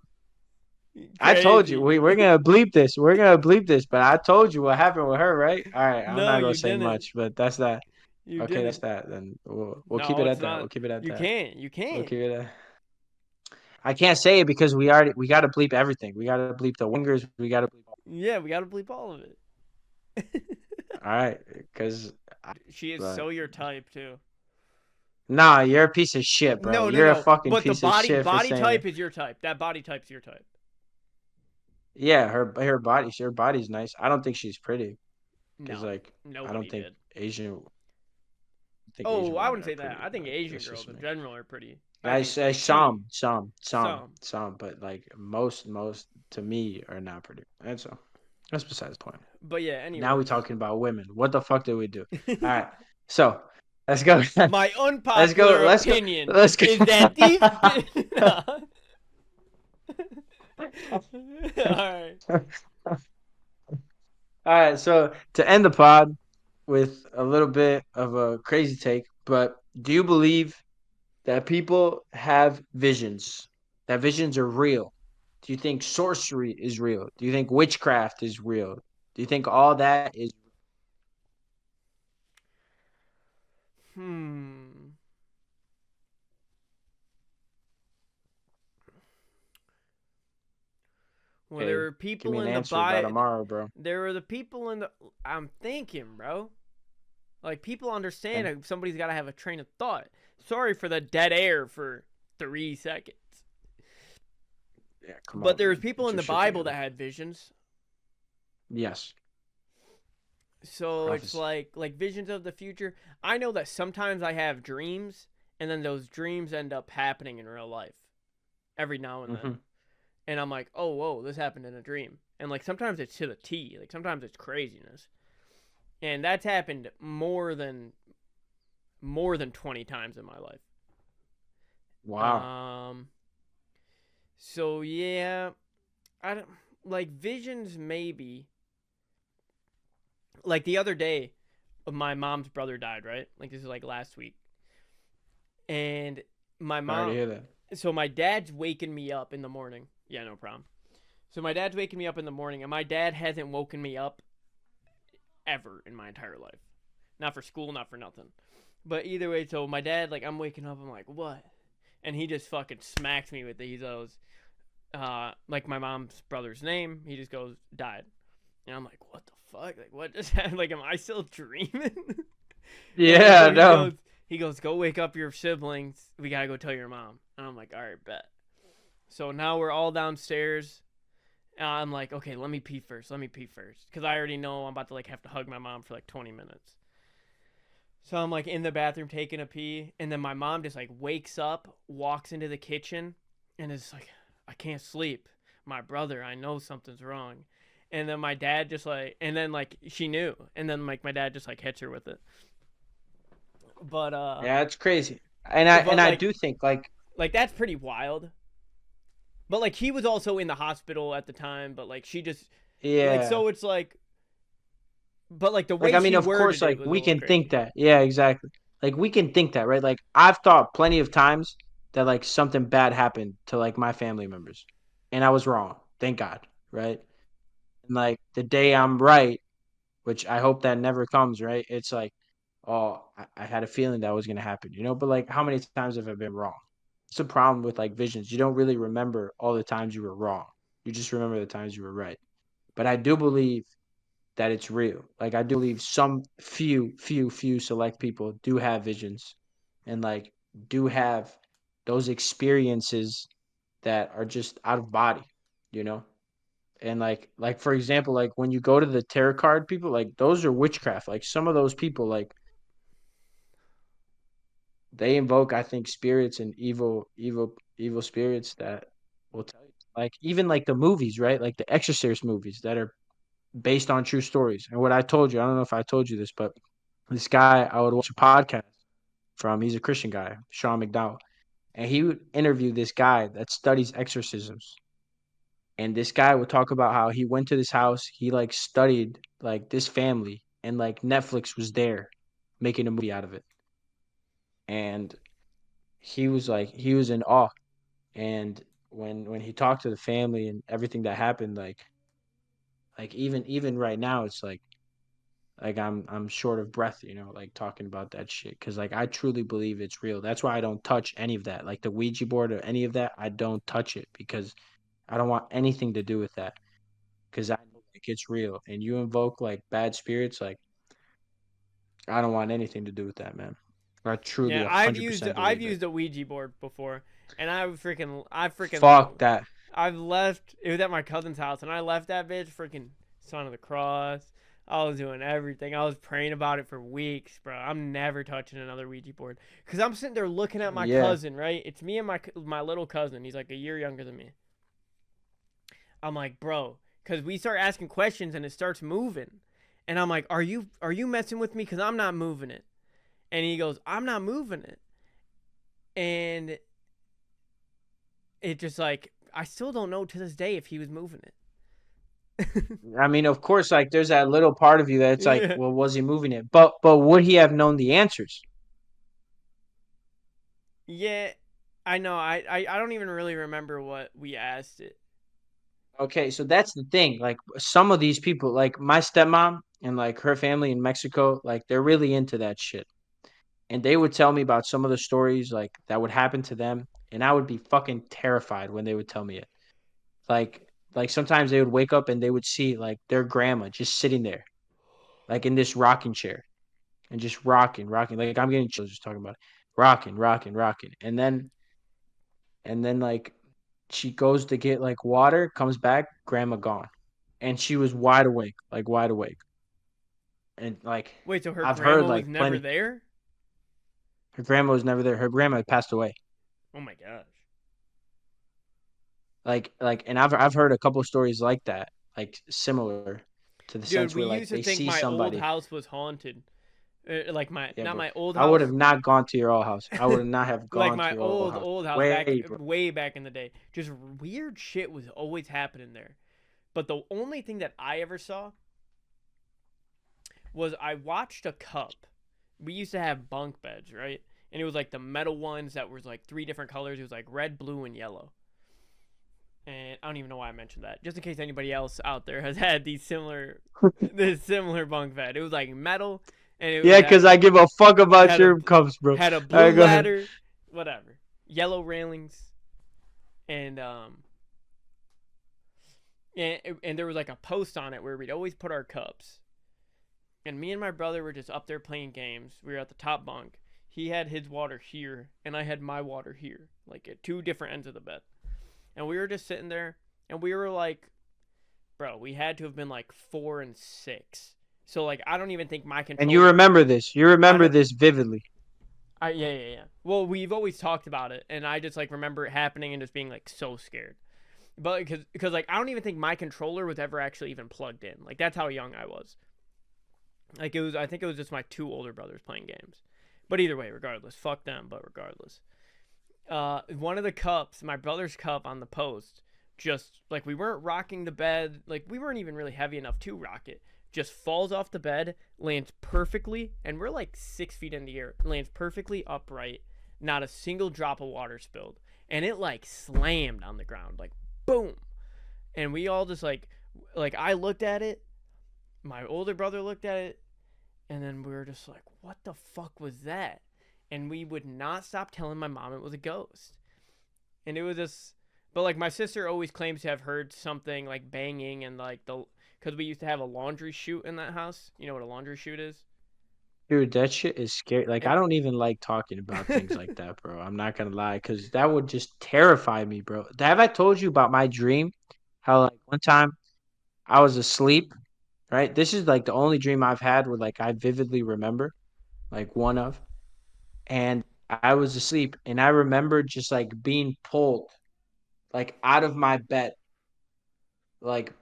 I told you
crazy.
we're gonna bleep this. We're gonna bleep this, but I told you what happened with her, right? All right, I'm
No,
not gonna
you
say
didn't.
much, but that's that.
You
Okay, that's
didn't.
that. Then we'll keep
No,
it
it's
at that.
not.
We'll keep it at
You
that.
can't. You
We'll
can't.
keep it at. I can't say it because we gotta bleep everything. We gotta bleep the wingers. We gotta bleep.
Yeah, we gotta bleep all of it.
All right, because
She is
but
so your type too.
nah, you're a piece of shit, bro.
No, no,
You're a
no.
fucking
But the
piece of shit for
body
saying that.
type is your type. That body type's your type.
Yeah, her body's nice. I don't think she's pretty because
No,
like I don't
nobody
think
did. Oh,
Asian
I
women
wouldn't
are
say that.
pretty.
I think
Like
Asian
that's
girls
just
in
me.
general are pretty. I
I
think
say
she,
some,
some.
but like most to me are not pretty. And so that's besides the point.
But yeah,
Now we're
anyways.
talking about women. What the fuck did we do? All right, so let's go.
My
let's go.
unpopular
Let's go.
opinion
Let's go.
is that these. Alright.
All right, so to end the pod with a little bit of a crazy take, but do you believe that people have visions? That visions are real? Do you think sorcery is real? Do you think witchcraft is real? Do you think all that is
Hmm. Well, there
Okay,
were
give me
people
an
in the
answer by
Bible.
tomorrow, bro.
There were the people in the. I'm thinking, bro. Like people understand
Okay.
that somebody's got to have a train of thought. Sorry for the dead air for 3 seconds.
Yeah, come
But
on,
there was
man.
people
Get
in
your
the
shit
Bible
together.
that had visions.
Yes,
So it's
prophecy.
like visions of the future. I know that sometimes I have dreams, and then those dreams end up happening in real life every now and then.
Hmm.
And I'm like, oh, whoa, this happened in a dream. And like sometimes it's to the T. Like sometimes it's craziness. And that's happened more than 20 times in my life.
Wow.
Um. So yeah, I don't like visions. Maybe like the other day, my mom's brother died. Right, like this is like last week, and my
Sorry to
mom.
hear that.
So my dad's waking me up in the morning. Yeah, no problem. So my dad's waking me up in the morning, and my dad hasn't woken me up ever in my entire life. Not for school, not for nothing. But either way, so my dad, like, I'm waking up, I'm like, what? And he just fucking smacks me with these those, like my mom's brother's name. He just goes, died. And I'm like, what the fuck? Like, what just happened? Like, am I still dreaming? And so
Yeah, no.
he goes, go wake up your siblings. We gotta go tell your mom. And I'm like, all right, bet. So now we're all downstairs. I'm like, okay, let me pee first. Let me pee first, because I already know I'm about to like have to hug my mom for like 20 minutes. So I'm like in the bathroom taking a pee, and then my mom just like wakes up, walks into the kitchen, and is like, I can't sleep. My brother, I know something's wrong. And then my dad just like, and then like she knew, and then like my dad just like hits her with it. But
Yeah, it's crazy. And
but
I do think
like that's pretty wild. But like he was also in the hospital at the time, but like she just like
yeah.
so it's but like the
Like,
way
I mean,
she
of course,
worded it
like
was a
we
little
can think
crazy.
that. Yeah, exactly. Like we can think that, right? Like I've thought plenty of times that like something bad happened to like my family members, and I was wrong. Thank God, right? And like the day I'm right, which I hope that never comes, right? It's like, oh, I had a feeling that was gonna happen, you know. But like, how many times have I been wrong? It's a problem with like visions. You don't really remember all the times you were wrong. You just remember the times you were right. But I do believe that it's real. Like I do believe some few select people do have visions and like do have those experiences that are just out of body, you know? And like for example, like when you go to the tarot card people, like those are witchcraft. Like some of those people, like they invoke, I think, spirits and evil spirits that will tell you. Like even like the movies, right? Like the Exorcist movies that are based on true stories. And what I told you, I don't know if I told you this, but this guy I would watch a podcast from, he's a Christian guy, Sean McDowell. And he would interview this guy that studies exorcisms. And this guy would talk about how he went to this house, he like studied like this family, and like Netflix was there making a movie out of it. And he was in awe. And when he talked to the family and everything that happened, like even right now, it's like I'm short of breath, you know, like talking about that shit, because like I truly believe it's real. That's why I don't touch any of that, like the Ouija board or any of that. I don't touch it because I don't want anything to do with that, because I know like it's real. And you invoke like bad spirits, like I don't want anything to do with that, man. I truly
Yeah,
100%
I've
believe it.
used a Ouija board before, and
Fuck that.
I've left. It was at my cousin's house, and I left that bitch freaking son of the cross. I was doing everything. I was praying about it for weeks, bro. I'm never touching another Ouija board because I'm sitting there looking at my
Yeah.
cousin. Right, it's me and my little cousin. He's like a year younger than me. I'm like, bro, because we start asking questions and it starts moving, and I'm like, are you messing with me? Because I'm not moving it. And he goes, I'm not moving it. And it just like I still don't know to this day if he was moving it.
I mean, of course, like there's that little part of you that's like,
Yeah,
well, was he moving it? But would he have known the answers?
yeah, I know. I don't even really remember what we asked it.
Okay, so that's the thing. Like some of these people, like my stepmom and like her family in Mexico, like they're really into that shit. And they would tell me about some of the stories like that would happen to them, and I would be fucking terrified when they would tell me it. Like like sometimes they would wake up and they would see like their grandma just sitting there, like in this rocking chair and just rocking, rocking. Like I'm getting chills just talking about it. Rocking, rocking, rocking. And then like she goes to get like water, comes back, grandma gone. And she was wide awake, like wide awake. And like
Wait, so her
I've heard
grandma was
like
never
plenty.
there?
Her grandma was never there. Her grandma had passed away.
Oh my gosh.
And I've heard a couple of stories like that, like similar to the
Dude,
sense
we
where like
used to
they
think
see
my old
somebody.
house was haunted. Like my
Yeah,
not
bro.
my old
I would have
house,
not gone to your old house. I would not have
like
gone to
my
your old
old
house.
old house back
Way, bro.
way back in the day. Just weird shit was always happening there. But the only thing that I ever saw was I watched a cup. We used to have bunk beds, right? And it was like the metal ones that was like three different colors. It was like red, blue, and yellow. And I don't even know why I mentioned that. Just in case anybody else out there has had this similar bunk bed. It was like metal, and it
Yeah,
had
because I give a fuck about
had a
your cups, bro. All
had a
right,
blue
go ahead.
ladder, whatever, yellow railings, and and there was like a post on it where we'd always put our cups. And me and my brother were just up there playing games. We were at the top bunk. He had his water here, and I had my water here, like at two different ends of the bed. And we were just sitting there, and we were like, bro, we had to have been like 4 and 6. So like, I don't even think my
And you
controller.
remember this. You
I
remember
don't.
this vividly.
Yeah. Well, we've always talked about it, and I just like remember it happening and just being like so scared. But because like I don't even think my controller was ever actually even plugged in. Like that's how young I was. Like it was. I think it was just my two older brothers playing games. But either way, regardless, fuck them. But regardless, one of the cups, my brother's cup on the post, just like we weren't rocking the bed, like we weren't even really heavy enough to rock it. Just falls off the bed, lands perfectly, and we're like 6 feet in the air. Lands perfectly upright, not a single drop of water spilled, and it like slammed on the ground, like boom. And we all just like I looked at it, my older brother looked at it, and then we were just like, what the fuck was that? And we would not stop telling my mom it was a ghost. And it was just, but like my sister always claims to have heard something like banging and like because we used to have a laundry chute in that house. You know what a laundry chute is?
Dude, that shit is scary. Like,
And
I don't even like talking about things like that, bro. I'm not gonna lie, because that would just terrify me, bro. Have I told you about my dream? How, like, one time I was asleep, right? This is like the only dream I've had where, like, I vividly remember, like, one of. And I was asleep, and I remember just, like, being pulled, like, out of my bed, like,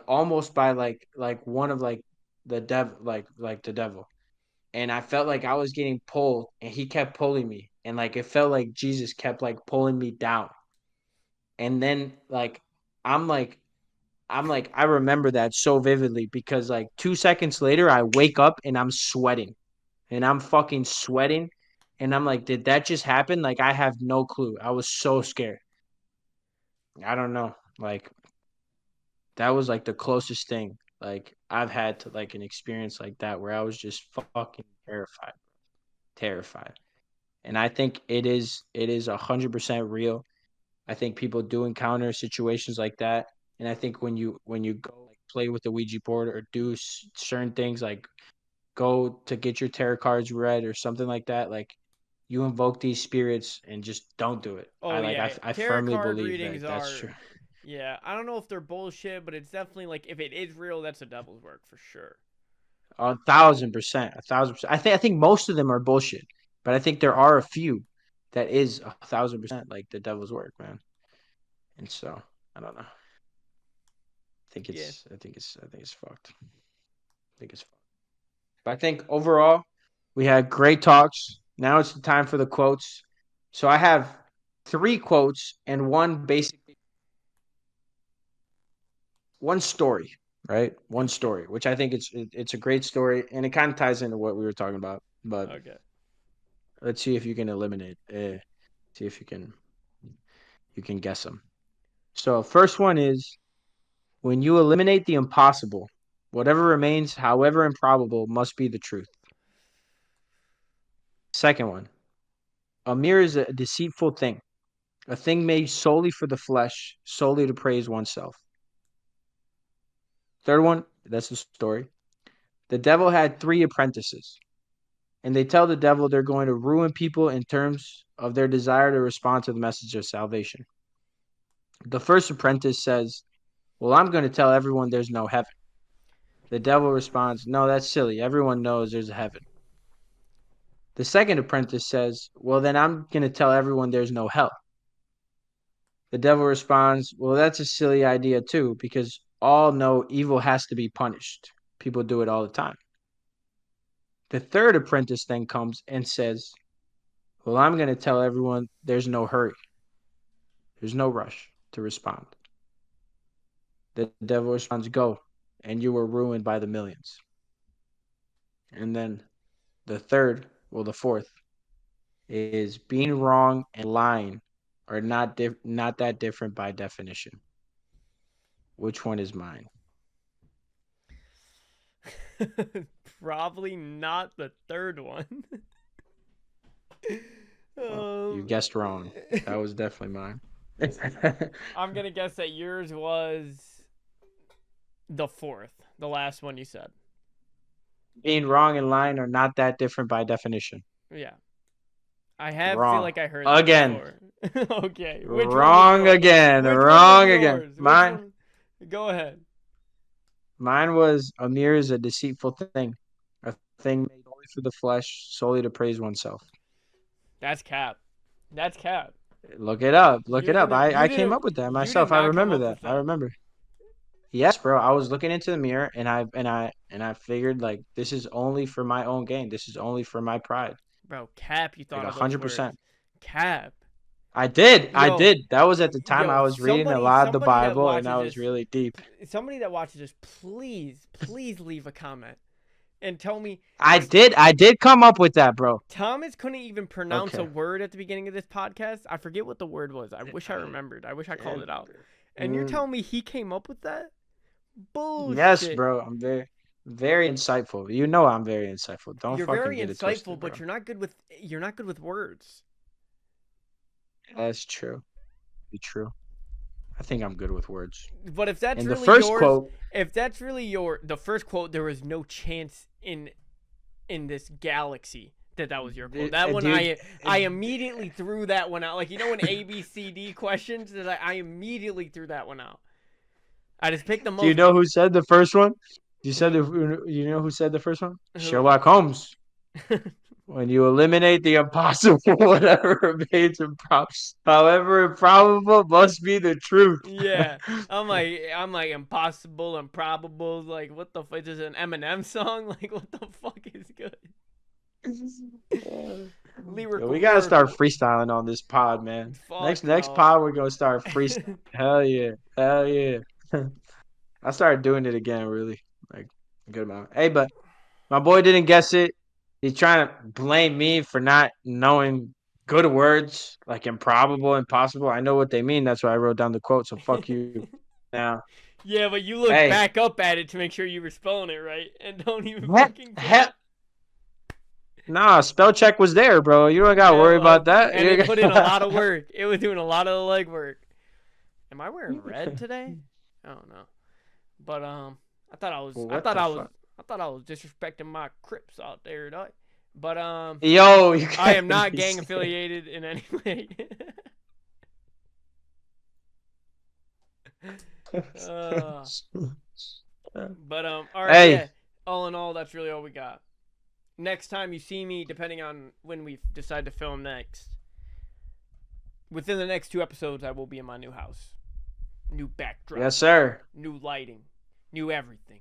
almost by, like, one of, like, the devil, like, the devil. And I felt like I was getting pulled and he kept pulling me. And like it felt like Jesus kept like pulling me down. And then I'm like I remember that so vividly because like 2 seconds later I wake up and I'm sweating. And I'm fucking sweating. And I'm like, did that just happen? Like I have no clue. I was so scared. I don't know. Like that was like the closest thing like I've had to like an experience like that where I was just fucking terrified. Terrified. And I think it is 100% real. I think people do encounter situations like that, and I think when you go like play with the Ouija board or do certain things like go to get your tarot cards read or something like that, like you invoke these spirits and just don't do it.
oh yeah,
I
tarot
firmly
card
believe
readings
that that's
are,
true.
yeah. I don't know if they're bullshit, but it's definitely like if it is real, that's the devil's work for sure.
1,000%, 1,000%. I think most of them are bullshit, but I think there are a few that is 1,000% like the devil's work, man. And so I don't know.
Yeah.
I think it's fucked. I think it's fucked. But I think overall, we had great talks. Now it's the time for the quotes. So I have three quotes and one story, right? One
Okay.
story, which I think it's a great story and it kind of ties into what we were talking about. But
Okay.
let's see if you can eliminate. See if you can guess them. So first one is when you eliminate the impossible, whatever remains, however improbable, must be the truth. Second one, a mirror is a deceitful thing. A thing made solely for the flesh, solely to praise oneself. Third one, that's the story. The devil had 3 apprentices, and they tell the devil they're going to ruin people in terms of their desire to respond to the message of salvation. The first apprentice says, well, I'm going to tell everyone there's no heaven. The devil responds, no, that's silly. Everyone knows there's a heaven. The second apprentice says, well, then I'm going to tell everyone there's no hell. The devil responds, well, that's a silly idea too, because all know evil has to be punished. People do it all the time. The third apprentice then comes and says, well, I'm going to tell everyone there's no hurry. There's no rush to respond. The devil responds, go, and you were ruined by the millions. And then the fourth is being wrong and lying are not that different by definition. Which one is mine?
Probably not the third one.
You guessed wrong. That was definitely mine.
I'm gonna guess that yours was the fourth, the last one you said.
Being wrong and lying are not that different by definition.
Yeah. I feel like I heard
that again.
Before. Okay.
Wrong again. Wrong again. Mine.
Go ahead.
Mine was a mirror is a deceitful thing, a thing made only for the flesh, solely to praise oneself.
That's cap. That's cap.
Look it up. Look it up. I came up with that myself. I remember that. I remember. Yes, bro. I was looking into the mirror and I figured like this is only for my own gain. This is only for my pride.
Bro, cap, you thought
like 100%.
Cap.
I did. That was at the time I was reading a lot of the Bible and I was really deep.
Somebody that watches this, please leave a comment and tell me.
I did come up with that, bro.
Thomas couldn't even pronounce a word at the beginning of this podcast. I forget what the word was. I wish I remembered. I wish I called it out. And you're telling me he came up with that? Bullshit.
Yes, bro. I'm very insightful. You know I'm very insightful. Don't
you're
fucking
very
get
insightful,
it twisted,
but you're not good with words.
That's true. Be true. I think I'm good with words.
But if that's
and
really
the first
yours,
quote,
if that's really the first quote, there was no chance in this galaxy that was your quote. That one, dude, I immediately threw that one out. Like, you know, in ABCD questions, that I immediately threw that one out. I just picked the most.
Do you know who said the first one? You know who said the first one? Sherlock Holmes. When you eliminate the impossible, whatever remains however improbable must be the truth.
Yeah, I'm like impossible, improbable. Like, what the fuck? Is this an Eminem song? Like, what the fuck is good?
Yo, we gotta start freestyling on this pod, man. Next pod we're gonna start freestyling. Hell yeah. I started doing it again, really, like a good amount. Hey, but my boy didn't guess it. He's trying to blame me for not knowing good words like improbable, impossible. I know what they mean. That's why I wrote down the quote. So fuck you. Now.
Yeah, but you look back up at it to make sure you were spelling it right, and don't even fucking.
Nah, spell check was there, bro. You don't gotta worry about that.
And it put in a lot of work. It was doing a lot of the legwork. Am I wearing red today? I don't know. But I thought I was disrespecting my Crips out there, dog. But
yo,
I am not gang affiliated in any way. But all right. Hey. Yeah, all in all, that's really all we got. Next time you see me, depending on when we decide to film next, within the next 2 episodes, I will be in my new house. New backdrop.
Yes, sir.
New lighting. New everything.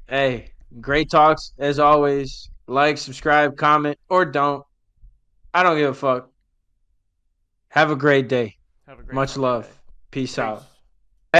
Hey, great talks as always. Like, subscribe, comment, or don't. I don't give a fuck. Have a great day. Much love. Peace out.